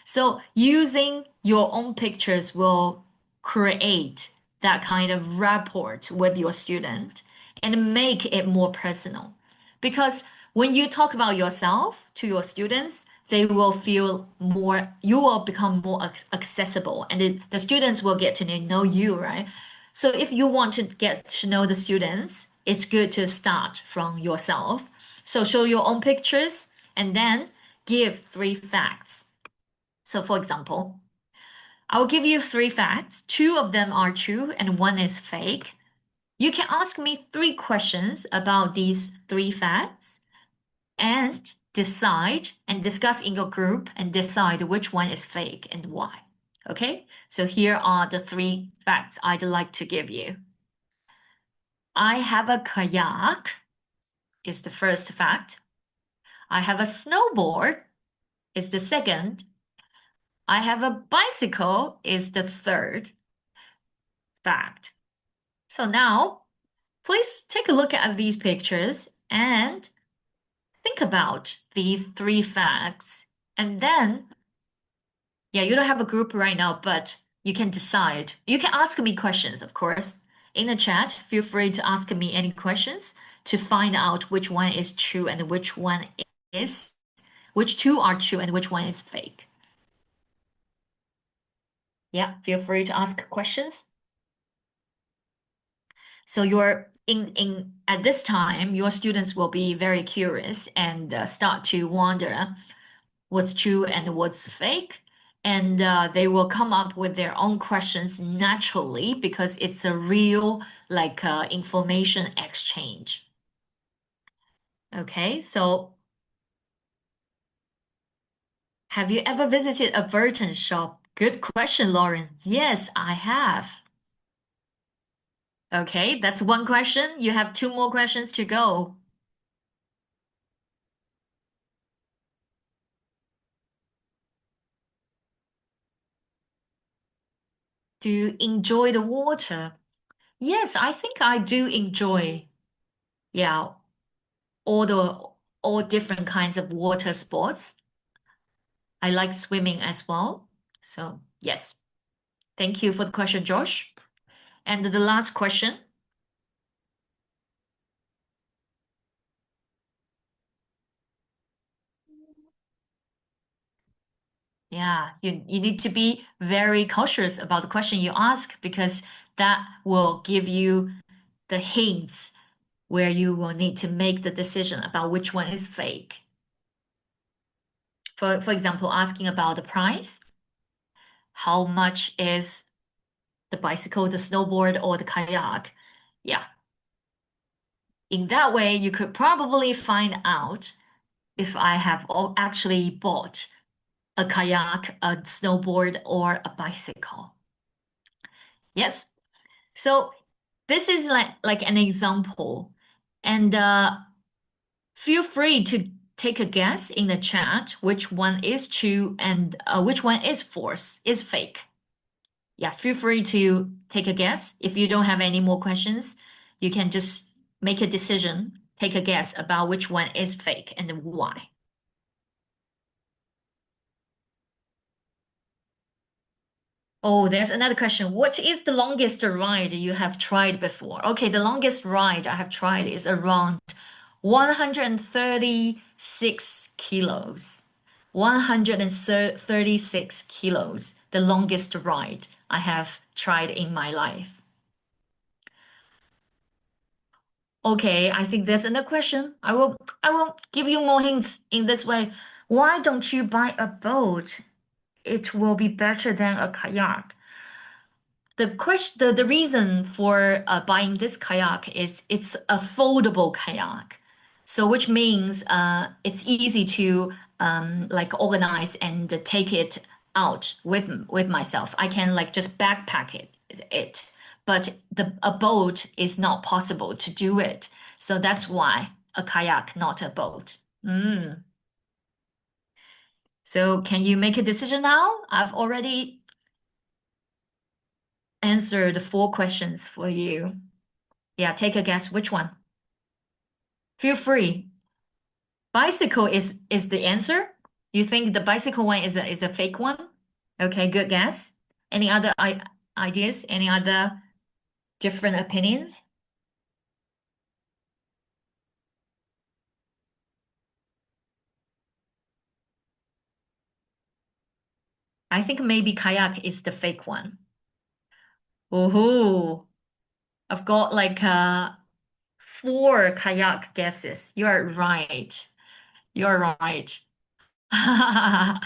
So using your own pictures will create that kind of rapport with your student and make it more personal. Because when you talk about yourself to your students, they will feel more, you will become more accessible, and the students will get to know you, right? So if you want to get to know the students, it's good to start from yourself. So show your own pictures and then give three facts. So for example, I'll give you three facts. Two of them are true and one is fake. You can ask me three questions about these three facts and decide and discuss in your group and decide which one is fake and why. Okay, so here are the three facts I'd like to give you. I have a kayak is the first fact. I have a snowboard is the second. I have a bicycle is the third fact. So now, please take a look at these pictures and think about these three facts. And then, yeah, you don't have a group right now, but you can decide. You can ask me questions, of course. In the chat, feel free to ask me any questions to find out which one is true and which two are true and which one is fake. Yeah, feel free to ask questions. So in at this time, your students will be very curious and start to wonder what's true and what's fake. And they will come up with their own questions naturally because it's a real like information exchange. Okay, so have you ever visited a Burton shop? Good question, Lauren. Yes, I have. Okay, that's one question. You have two more questions to go. Do you enjoy the water? Yes, I think I do enjoy, yeah, all the all different kinds of water sports. I like swimming as well. So, yes. Thank you for the question, Josh. And the last question. Yeah, you need to be very cautious about the question you ask because that will give you the hints where you will need to make the decision about which one is fake. For example, asking about the price, how much is the bicycle, the snowboard, or the kayak? Yeah. In that way, you could probably find out if I have actually bought a kayak, a snowboard, or a bicycle. Yes. So this is like an example. And feel free to take a guess in the chat which one is true and which one is false, is fake. Yeah, feel free to take a guess. If you don't have any more questions, you can just make a decision, take a guess about which one is fake and why. Oh, there's another question. What is the longest ride you have tried before? Okay, the longest ride I have tried is around 136 kilos. 136 kilos, the longest ride I have tried in my life. Okay, I think there's another question. I will give you more hints in this way. Why don't you buy a boat? It will be better than a kayak. The reason for buying this kayak is it's a foldable kayak. So which means it's easy to like organize and take it out with myself. I can like just backpack it. But a boat is not possible to do it. So that's why a kayak, not a boat. Mm. So can you make a decision now? I've already answered four questions for you. Yeah, take a guess. Which one? Feel free. Bicycle is the answer? You think the bicycle one is a fake one? Okay, good guess. Any other I ideas? Any other different opinions? I think maybe kayak is the fake one. Ooh, I've got like four kayak guesses. You are right. You're right. How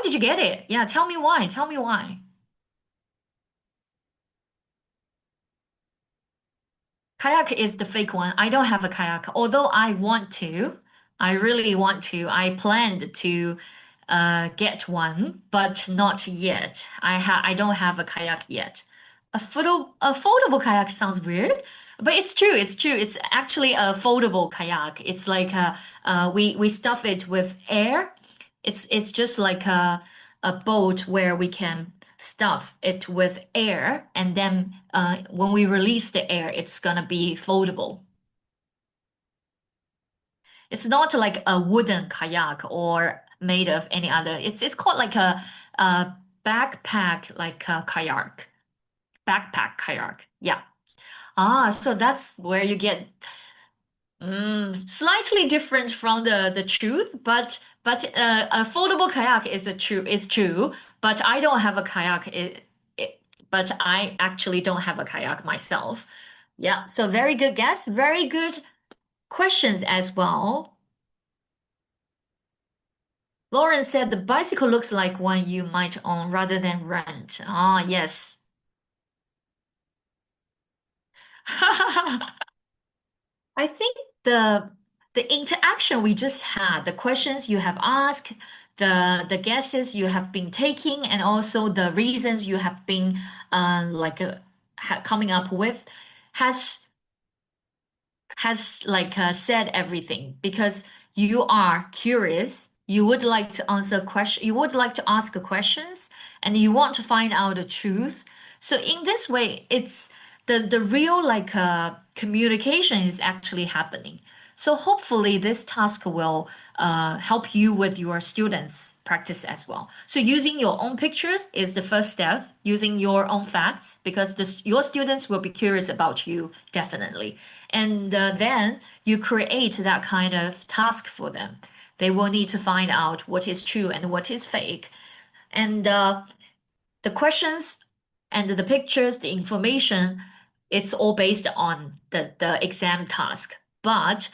did you get it? Yeah, tell me why. Tell me why. Kayak is the fake one. I don't have a kayak, although I want to. I really want to. I planned to get one, but not yet. I don't have a kayak yet. A foldable kayak sounds weird, but it's true. It's true. It's actually a foldable kayak. It's like we stuff it with air. It's just like a boat where we can stuff it with air, and then when we release the air, it's gonna be foldable. It's not like a wooden kayak or made of any other. It's called like a backpack like a kayak. Backpack kayak. Yeah. Ah, so that's where you get slightly different from the truth, but a foldable kayak is true. But I don't have a kayak. But I actually don't have a kayak myself. Yeah, so very good guess. Very good questions as well. Lauren said the bicycle looks like one you might own rather than rent. Ah, yes. I think the interaction we just had, the questions you have asked, the guesses you have been taking, and also the reasons you have been like coming up with, has like said everything because you are curious. You would like to answer question. You would like to ask questions, and you want to find out the truth. So in this way, it's the real like communication is actually happening. So hopefully this task will help you with your students' practice as well. So using your own pictures is the first step, using your own facts, because your students will be curious about you, definitely. And then you create that kind of task for them. They will need to find out what is true and what is fake. And the questions and the pictures, the information, it's all based on the exam task. But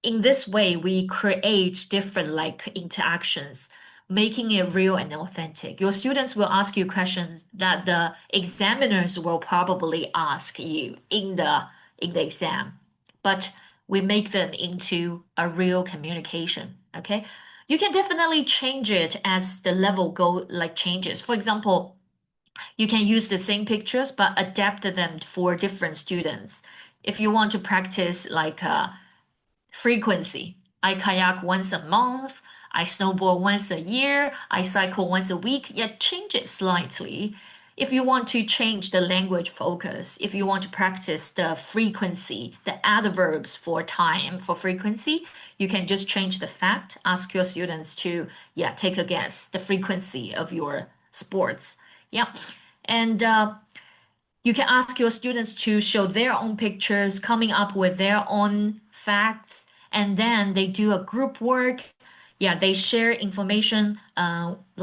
in this way, we create different like interactions, making it real and authentic. Your students will ask you questions that the examiners will probably ask you in the exam, but we make them into a real communication. Okay, you can definitely change it as the level go like changes. For example, you can use the same pictures but adapt them for different students. If you want to practice like frequency. I kayak once a month. I snowboard once a year. I cycle once a week. Yet change it slightly. If you want to change the language focus, if you want to practice the frequency, the adverbs for time, for frequency, you can just change the fact. Ask your students to, yeah, take a guess, the frequency of your sports. Yeah. And you can ask your students to show their own pictures, coming up with their own facts, and then they do a group work. yeah, they share information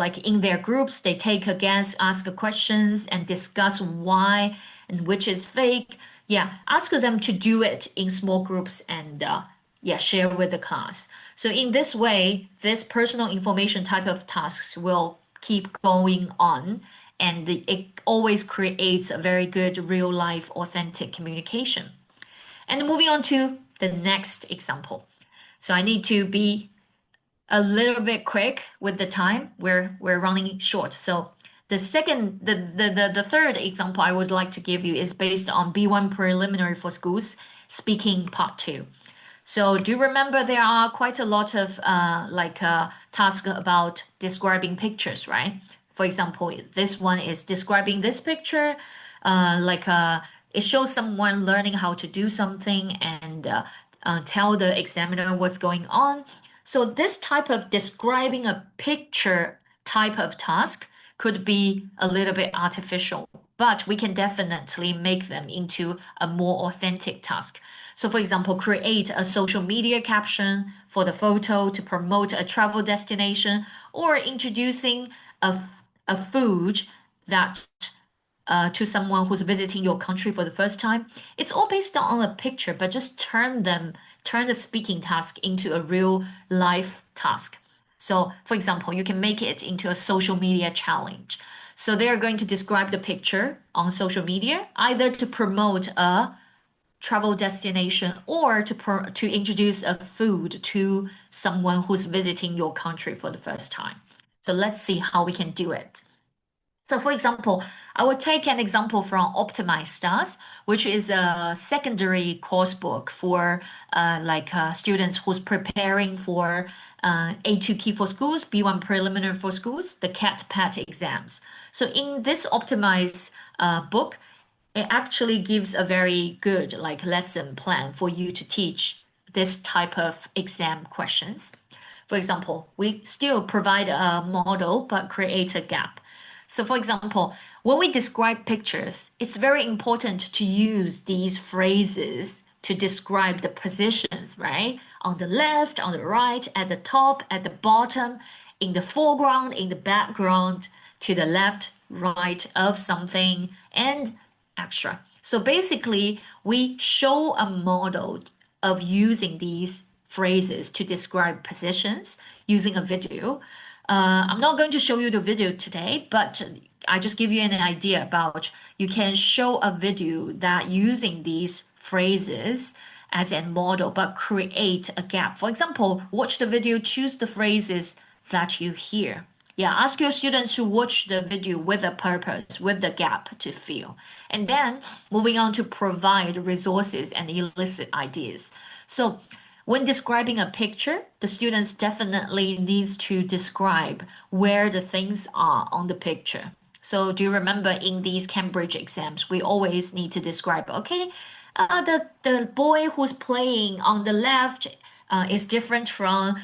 like in their groups. They take a guess, ask questions, and discuss why and which is fake. Yeah, ask them to do it in small groups and yeah, share with the class. So in this way, this personal information type of tasks will keep going on, and it always creates a very good real life authentic communication. And moving on to the next example. So I need to be a little bit quick with the time. We're running short. So the third example I would like to give you is based on B1 preliminary for schools speaking part two. So do you remember there are quite a lot of tasks about describing pictures, right? For example, this one is describing this picture, like it shows someone learning how to do something and tell the examiner what's going on. So this type of describing a picture type of task could be a little bit artificial, but we can definitely make them into a more authentic task. So, for example, create a social media caption for the photo to promote a travel destination or introducing a, a food that to someone who's visiting your country for the first time. It's all based on a picture, but just turn the speaking task into a real life task. So, for example, you can make it into a social media challenge. So they are going to describe the picture on social media, either to promote a travel destination or to introduce a food to someone who's visiting your country for the first time. So let's see how we can do it. So for example, I will take an example from Optimize Stars, which is a secondary course book for students who's preparing for A2 Key for Schools, B1 Preliminary for Schools, the CAT-PAT exams. So in this Optimize book, it actually gives a very good like lesson plan for you to teach this type of exam questions. For example, we still provide a model but create a gap. So for example, when we describe pictures, it's very important to use these phrases to describe the positions, right? On the left, on the right, at the top, at the bottom, in the foreground, in the background, to the left, right of something, and extra. So basically, we show a model of using these phrases to describe positions using a video. I'm not going to show you the video today, but I just give you an idea about you can show a video that using these phrases as a model, but create a gap. For example, watch the video, choose the phrases that you hear. Yeah, ask your students to watch the video with a purpose, with the gap to fill. And then moving on to provide resources and elicit ideas. So when describing a picture, the students definitely needs to describe where the things are on the picture. So do you remember in these Cambridge exams, we always need to describe, okay, the boy who's playing on the left is different from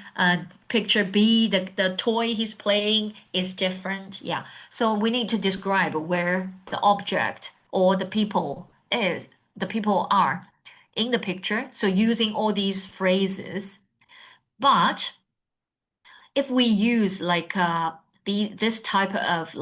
picture B. The toy he's playing is different. Yeah. So we need to describe where the object or the people are in the picture. So using all these phrases. But if we use this type of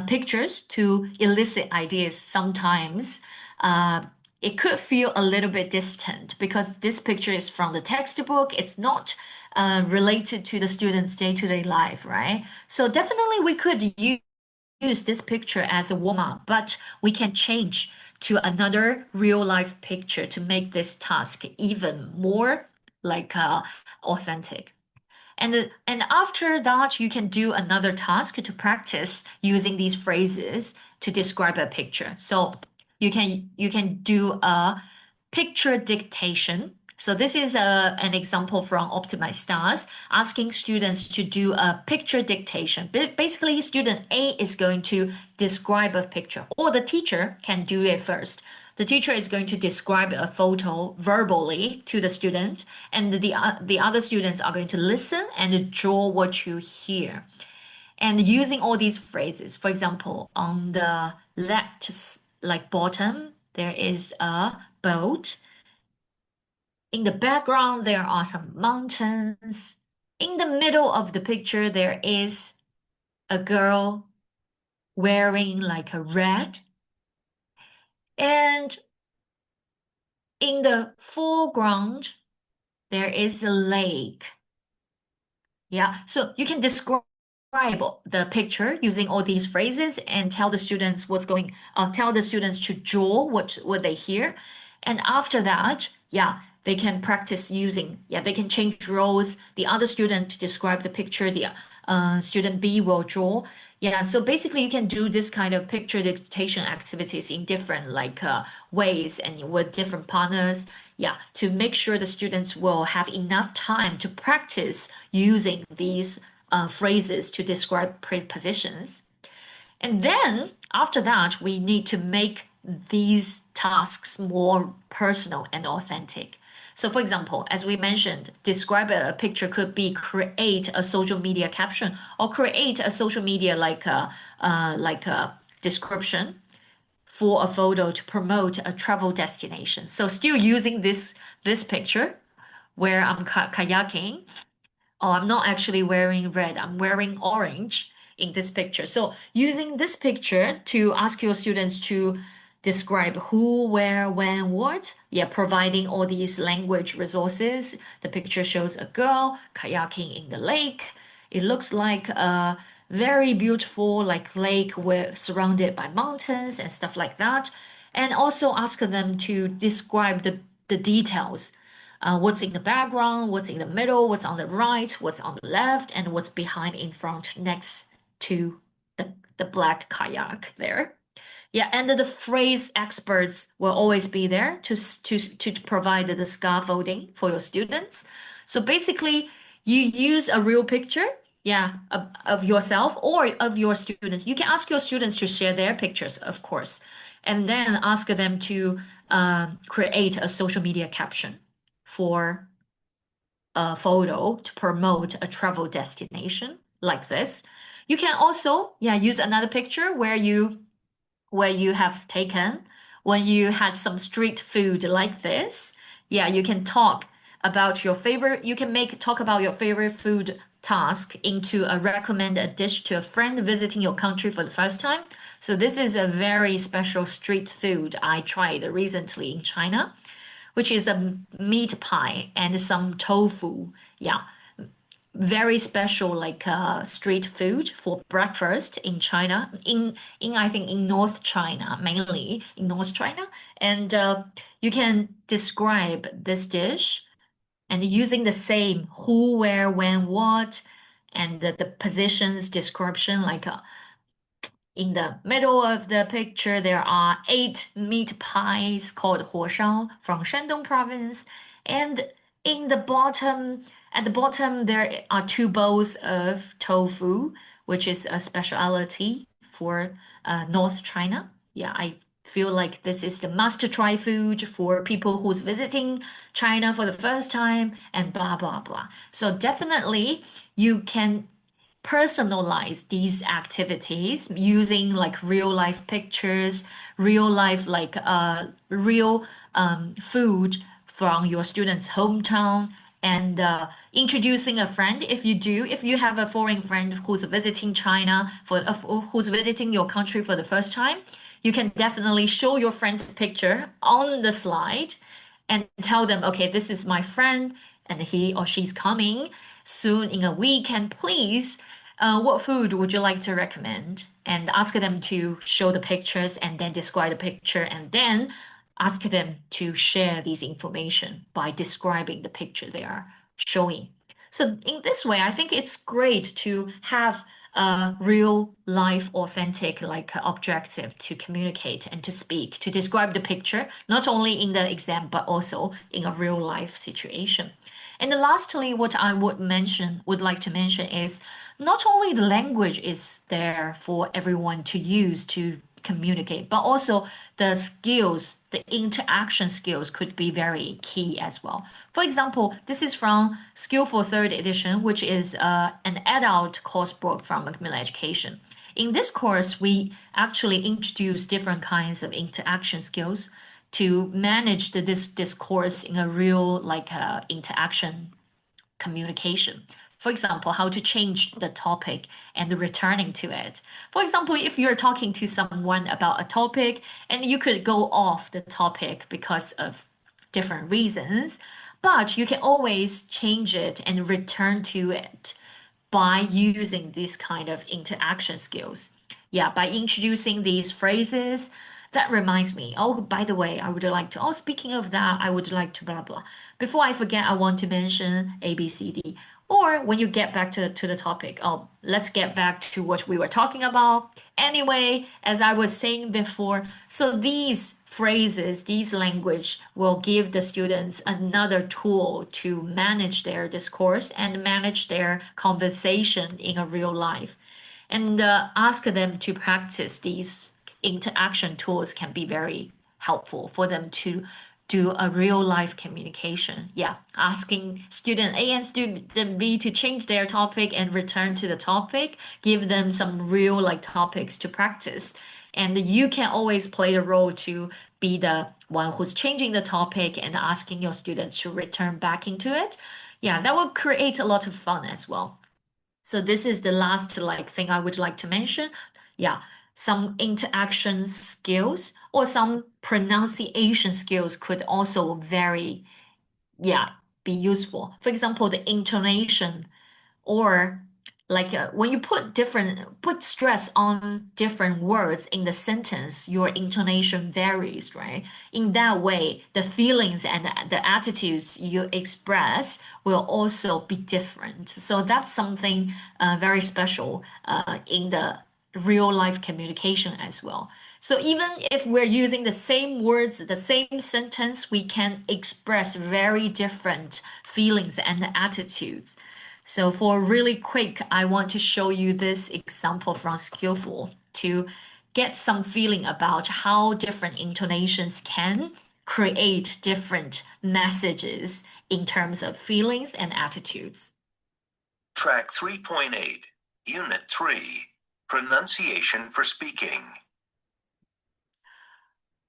pictures to elicit ideas, sometimes uh, it could feel a little bit distant because this picture is from the textbook. It's not related to the student's day-to-day life, right? So definitely we could use this picture as a warm-up, but we can change to another real-life picture to make this task even more authentic. And after that, you can do another task to practice using these phrases to describe a picture. So you can do a picture dictation. So this is an example from Optimize Stars, asking students to do a picture dictation. Basically, student A is going to describe a picture, or the teacher can do it first. The teacher is going to describe a photo verbally to the student, and the other students are going to listen and draw what you hear. And using all these phrases, for example, on the left, like bottom, there is a boat. In the background, there are some mountains. In the middle of the picture, there is a girl wearing like a red, and in the foreground, there is a lake. Yeah, so you can describe the picture using all these phrases and tell the students tell the students to draw what they hear. And after that, yeah, they can practice they can change roles. The other student to describe the picture, the student B will draw. Yeah, so basically you can do this kind of picture dictation activities in different ways and with different partners. Yeah, to make sure the students will have enough time to practice using these phrases to describe prepositions. And then after that, we need to make these tasks more personal and authentic. So, for example, as we mentioned, describe a picture could be create a social media caption or create a social media like a description for a photo to promote a travel destination. So, still using this picture where I'm kayaking. Oh, I'm not actually wearing red, I'm wearing orange in this picture. So using this picture to ask your students to describe who, where, when, what. Yeah, providing all these language resources. The picture shows a girl kayaking in the lake. It looks like a very beautiful like lake where surrounded by mountains and stuff like that. And also ask them to describe the details, what's in the background, what's in the middle, what's on the right, what's on the left, and what's behind in front next to the black kayak there. Yeah, and the phrase experts will always be there to provide the scaffolding for your students. So basically, you use a real picture, yeah, of yourself or of your students. You can ask your students to share their pictures, of course, and then ask them to create a social media caption for a photo to promote a travel destination like this. You can also, yeah, use another picture where you have taken when you had some street food like this. Yeah, you can talk about your favorite, you can make talk about your favorite food task into a recommend a dish to a friend visiting your country for the first time. So this is a very special street food I tried recently in China, which is a meat pie and some tofu. Yeah, very special street food for breakfast in China, in I think in North China, mainly in North China. And you can describe this dish and using the same who, where, when, what, and the positions description in the middle of the picture, there are 8 meat pies called 火烧 from Shandong province. And in the bottom, at the bottom, there are 2 bowls of tofu, which is a specialty for North China. Yeah, I feel like this is the must try food for people who's visiting China for the first time and blah, blah, blah. So definitely you can personalize these activities using like real life pictures, real life real food from your student's hometown, and introducing a friend if you have a foreign friend who's visiting China who's visiting your country for the first time, you can definitely show your friend's picture on the slide and tell them, okay, this is my friend and he or she's coming soon in a week, and please, what food would you like to recommend? And ask them to show the pictures and then describe the picture, and then ask them to share these information by describing the picture they are showing. So in this way, I think it's great to have a real life authentic objective to communicate and to speak, to describe the picture, not only in the exam, but also in a real life situation. And lastly, what I would like to mention is not only the language is there for everyone to use to communicate, but also the skills, the interaction skills could be very key as well. For example, this is from Skill for Third Edition, which is an adult course book from Macmillan Education. In this course, we actually introduce different kinds of interaction skills to manage this discourse in a real interaction communication. For example, how to change the topic and returning to it. For example, if you're talking to someone about a topic and you could go off the topic because of different reasons, but you can always change it and return to it by using these kind of interaction skills. Yeah, by introducing these phrases. That reminds me. Oh, by the way, I would like to. Oh, speaking of that, I would like to blah blah. Before I forget, I want to mention A, B, C, D. Or when you get back to the topic, oh, let's get back to what we were talking about. Anyway, as I was saying before, so these phrases, these language will give the students another tool to manage their discourse and manage their conversation in a real life. And ask them to practice these interaction tools can be very helpful for them to do a real life communication. Yeah, asking student A and student B to change their topic and return to the topic, give them some real like topics to practice. And you can always play the role to be the one who's changing the topic and asking your students to return back into it. Yeah, that will create a lot of fun as well. So this is the last like thing I would like to mention. Yeah, some interaction skills or some pronunciation skills could also very, yeah, be useful. For example, the intonation or like when you put stress on different words in the sentence, your intonation varies, right? In that way, the feelings and the attitudes you express will also be different. So that's something very special in the real life communication as well. So even if we're using the same words, the same sentence, we can express very different feelings and attitudes. So for really quick, I want to show you this example from Skillful to get some feeling about how different intonations can create different messages in terms of feelings and attitudes. Track 3.8, Unit 3, Pronunciation for Speaking.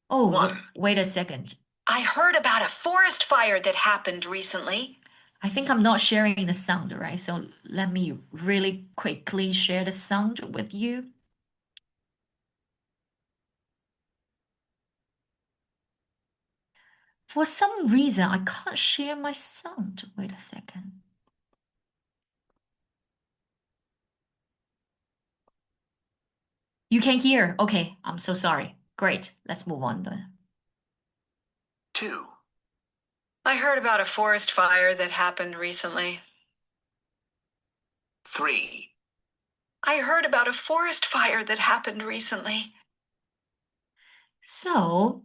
Oh, One. wait a second. I heard about a forest fire that happened recently. I think I'm not sharing the sound, right? So let me really quickly share the sound with you. For some reason, I can't share my sound. Wait a second. You can hear. Okay, I'm so sorry. Great. Let's move on then. 2. I heard about a forest fire that happened recently. 3. I heard about a forest fire that happened recently. So,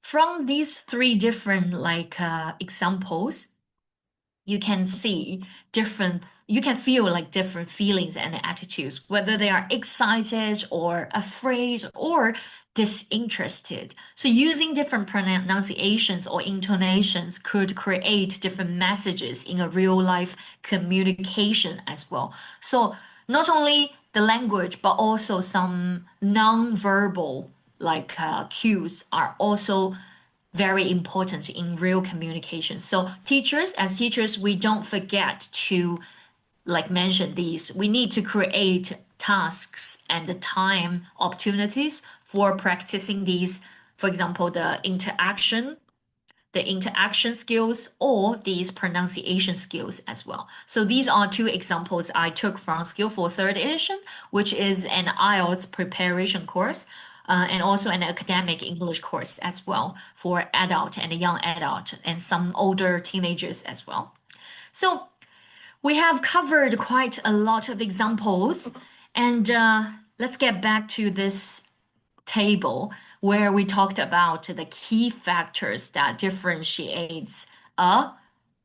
from these three different like examples, you can see different, you can feel like different feelings and attitudes, whether they are excited or afraid or disinterested. So using different pronunciations or intonations could create different messages in a real life communication as well. So not only the language, but also some non-verbal like cues are also very important in real communication. So teachers, as teachers, we don't forget to like mention these. We need to create tasks and the time opportunities for practicing these. For example, the interaction skills or these pronunciation skills as well. So these are two examples I took from Skillful Third Edition, which is an IELTS preparation course. And also an academic English course as well for adult and young adult and some older teenagers as well. So we have covered quite a lot of examples, and let's get back to this table where we talked about the key factors that differentiates a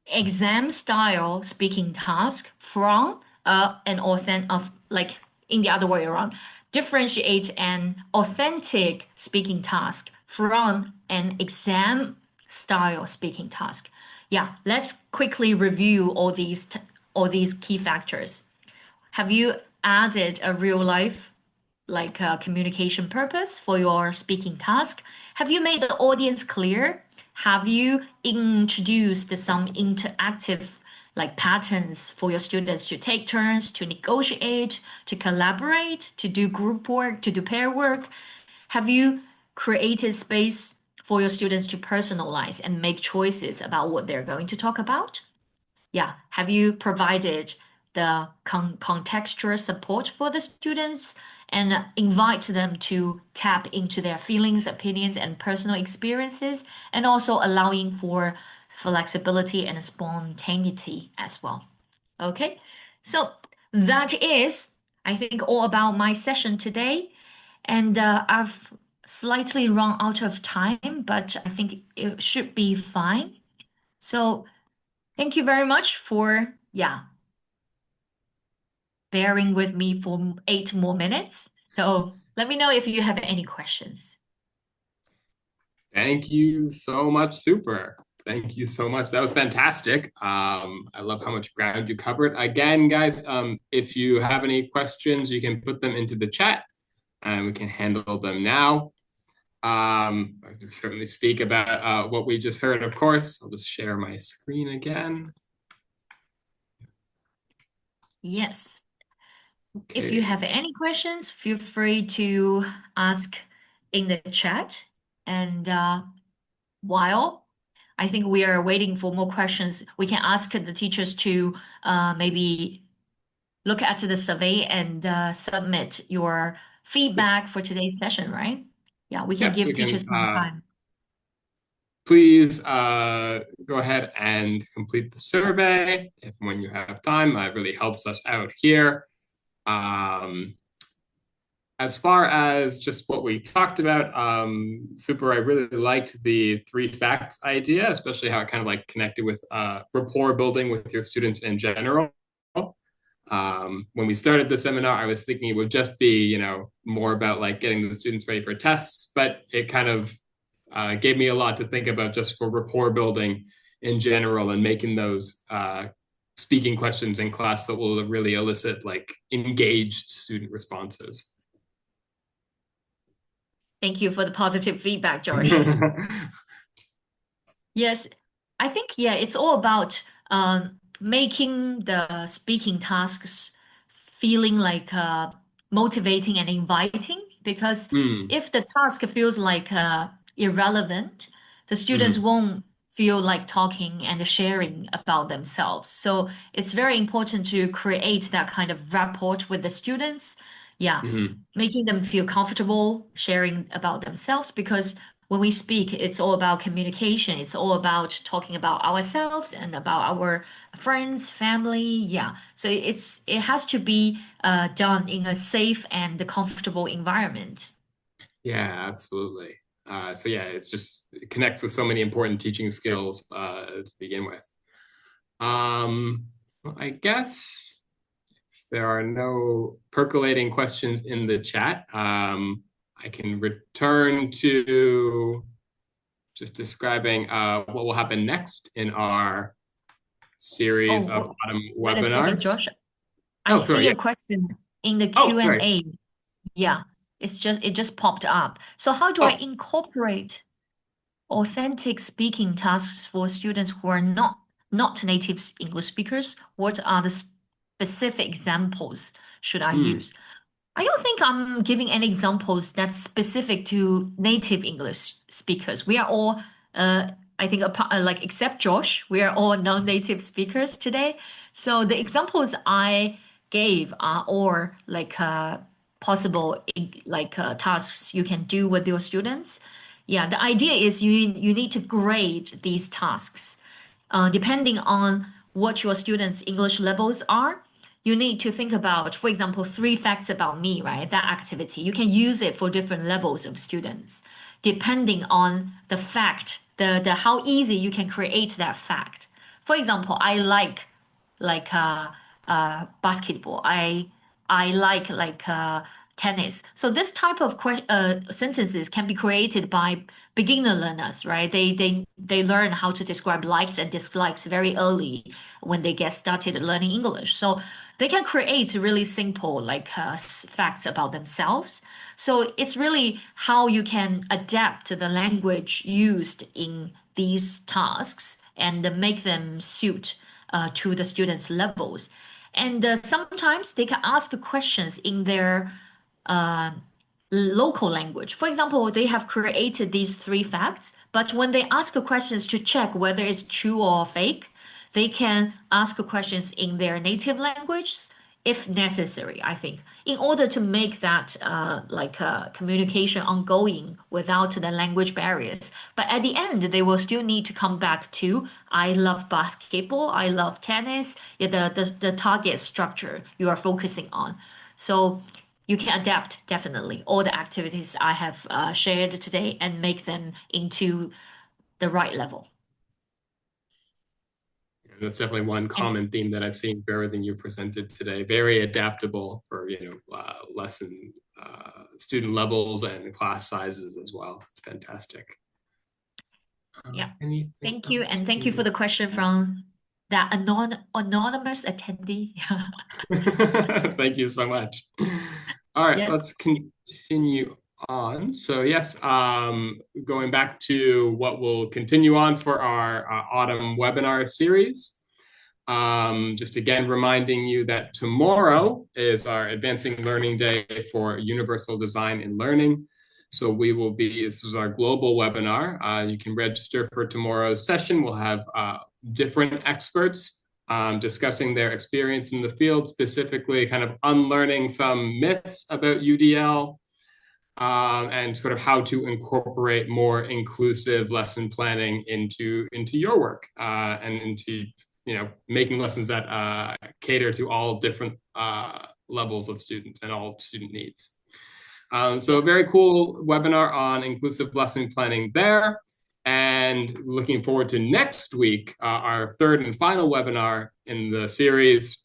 exam style speaking task from an authentic of like in the other way around, differentiate an authentic speaking task from an exam style speaking task. Yeah, let's quickly review all these key factors. Have you added a real life like communication purpose for your speaking task? Have you made the audience clear? Have you introduced some interactive like patterns for your students to take turns, to negotiate, to collaborate, to do group work, to do pair work? Have you created space for your students to personalize and make choices about what they're going to talk about? Yeah. Have you provided the contextual support for the students and invite them to tap into their feelings, opinions, and personal experiences, and also allowing for flexibility and spontaneity as well? Okay. So that is, I think, all about my session today. And I've slightly run out of time, but I think it should be fine. So thank you very much for, yeah, bearing with me for 8 more minutes. So let me know if you have any questions. Thank you so much. Super. Thank you so much. That was fantastic. I love how much ground you covered. Again, guys, if you have any questions, you can put them into the chat and we can handle them now. I can certainly speak about what we just heard, of course. I'll just share my screen again. Yes. Okay. If you have any questions, feel free to ask in the chat. And while I think we are waiting for more questions, we can ask the teachers to maybe look at the survey and submit your feedback Yes. for today's session, right? Yeah, we can Yep, give we can, teachers some time. please go ahead and complete the survey if when you have time. It really helps us out here. As far as just what we talked about, super, I really liked the 3 facts idea, especially how it kind of like connected with rapport building with your students in general. When we started the seminar, I was thinking it would just be, more about like getting the students ready for tests, but it kind of gave me a lot to think about just for rapport building in general and making those speaking questions in class that will really elicit like engaged student responses. Thank you for the positive feedback, Josh. Yes, I think, yeah, it's all about making the speaking tasks feeling like motivating and inviting. Because Mm, if the task feels like irrelevant, the students mhm, won't feel like talking and sharing about themselves. So it's very important to create that kind of rapport with the students. Yeah, mhm. making them feel comfortable sharing about themselves because when we speak, it's all about communication. It's all about talking about ourselves and about our friends, family. Yeah. So it has to be done in a safe and comfortable environment. Yeah, absolutely. So yeah, it connects with so many important teaching skills to begin with. Well, I guess if there are no percolating questions in the chat, I can return to just describing what will happen next in our series of Oh, autumn wait a second, webinars. Josh. I Oh, sorry, see a yes. question in the Oh, sorry. Q&A. Yeah, it just popped up. So how do I Oh, incorporate authentic speaking tasks for students who are not native English speakers? What are the specific examples should I hmm. use? I don't think I'm giving any examples that's specific to native English speakers. We are all, I think, like except Josh, we are all non-native speakers today. So the examples I gave are all like possible like tasks you can do with your students. Yeah, the idea is you need to grade these tasks depending on what your students' English levels are. You need to think about, for example, 3 facts about me, right? That activity. You can use it for different levels of students, depending on the fact, the how easy you can create that fact. For example, I like basketball. I like tennis. So this type of sentences can be created by beginner learners, right? They learn how to describe likes and dislikes very early when they get started learning English. So they can create really simple like facts about themselves. So it's really how you can adapt the language used in these tasks and make them suit to the students' levels. And sometimes they can ask questions in their uh, local language. For example, they have created these three facts, but when they ask questions to check whether it's true or fake, they can ask questions in their native language if necessary, I think, in order to make that communication ongoing without the language barriers. But at the end, they will still need to come back to I love basketball, I love tennis, yeah, the target structure you are focusing on. So you can adapt definitely all the activities I have shared today and make them into the right level. And that's definitely one And common theme that I've seen for everything you presented today. Very adaptable for lesson student levels and class sizes as well. It's fantastic. yeah, Anything thank you. else And thank you for the question from that anonymous attendee. Thank you so much. All right, Yes. let's continue on. So yes, going back to what will continue on for our autumn webinar series. Just again, reminding you that tomorrow is our Advancing Learning Day for Universal Design in Learning. So this is our global webinar. You can register for tomorrow's session. We'll have different experts discussing their experience in the field, specifically kind of unlearning some myths about UDL, and sort of how to incorporate more inclusive lesson planning into your work and into making lessons that cater to all different levels of students and all student needs. So a very cool webinar on inclusive lesson planning there. And looking forward to next week, our third and final webinar in the series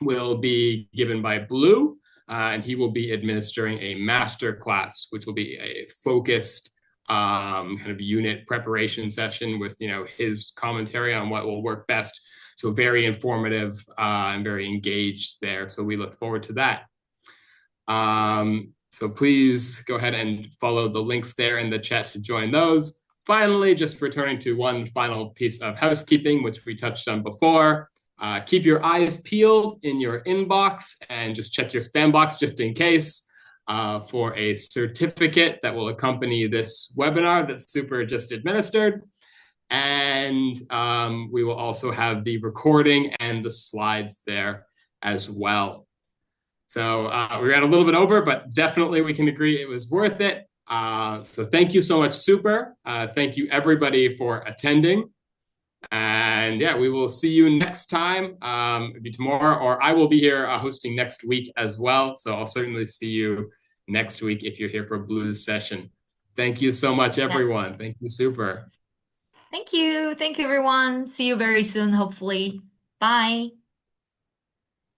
will be given by Blue, and he will be administering a master class, which will be a focused kind of unit preparation session with his commentary on what will work best. So very informative and very engaged there. So we look forward to that. So please go ahead and follow the links there in the chat to join those. Finally, just returning to one final piece of housekeeping, which we touched on before. Keep your eyes peeled in your inbox and just check your spam box just in case for a certificate that will accompany this webinar that Super just administered. And we will also have the recording and the slides there as well. So we ran a little bit over, but definitely we can agree it was worth it. So thank you so much, Super. Thank you, everybody, for attending. And yeah, we will see you next time, maybe tomorrow, or I will be here hosting next week as well. So I'll certainly see you next week if you're here for Blue's session. Thank you so much, everyone. Thank you, Super. Thank you. Thank you, everyone. See you very soon, hopefully. Bye.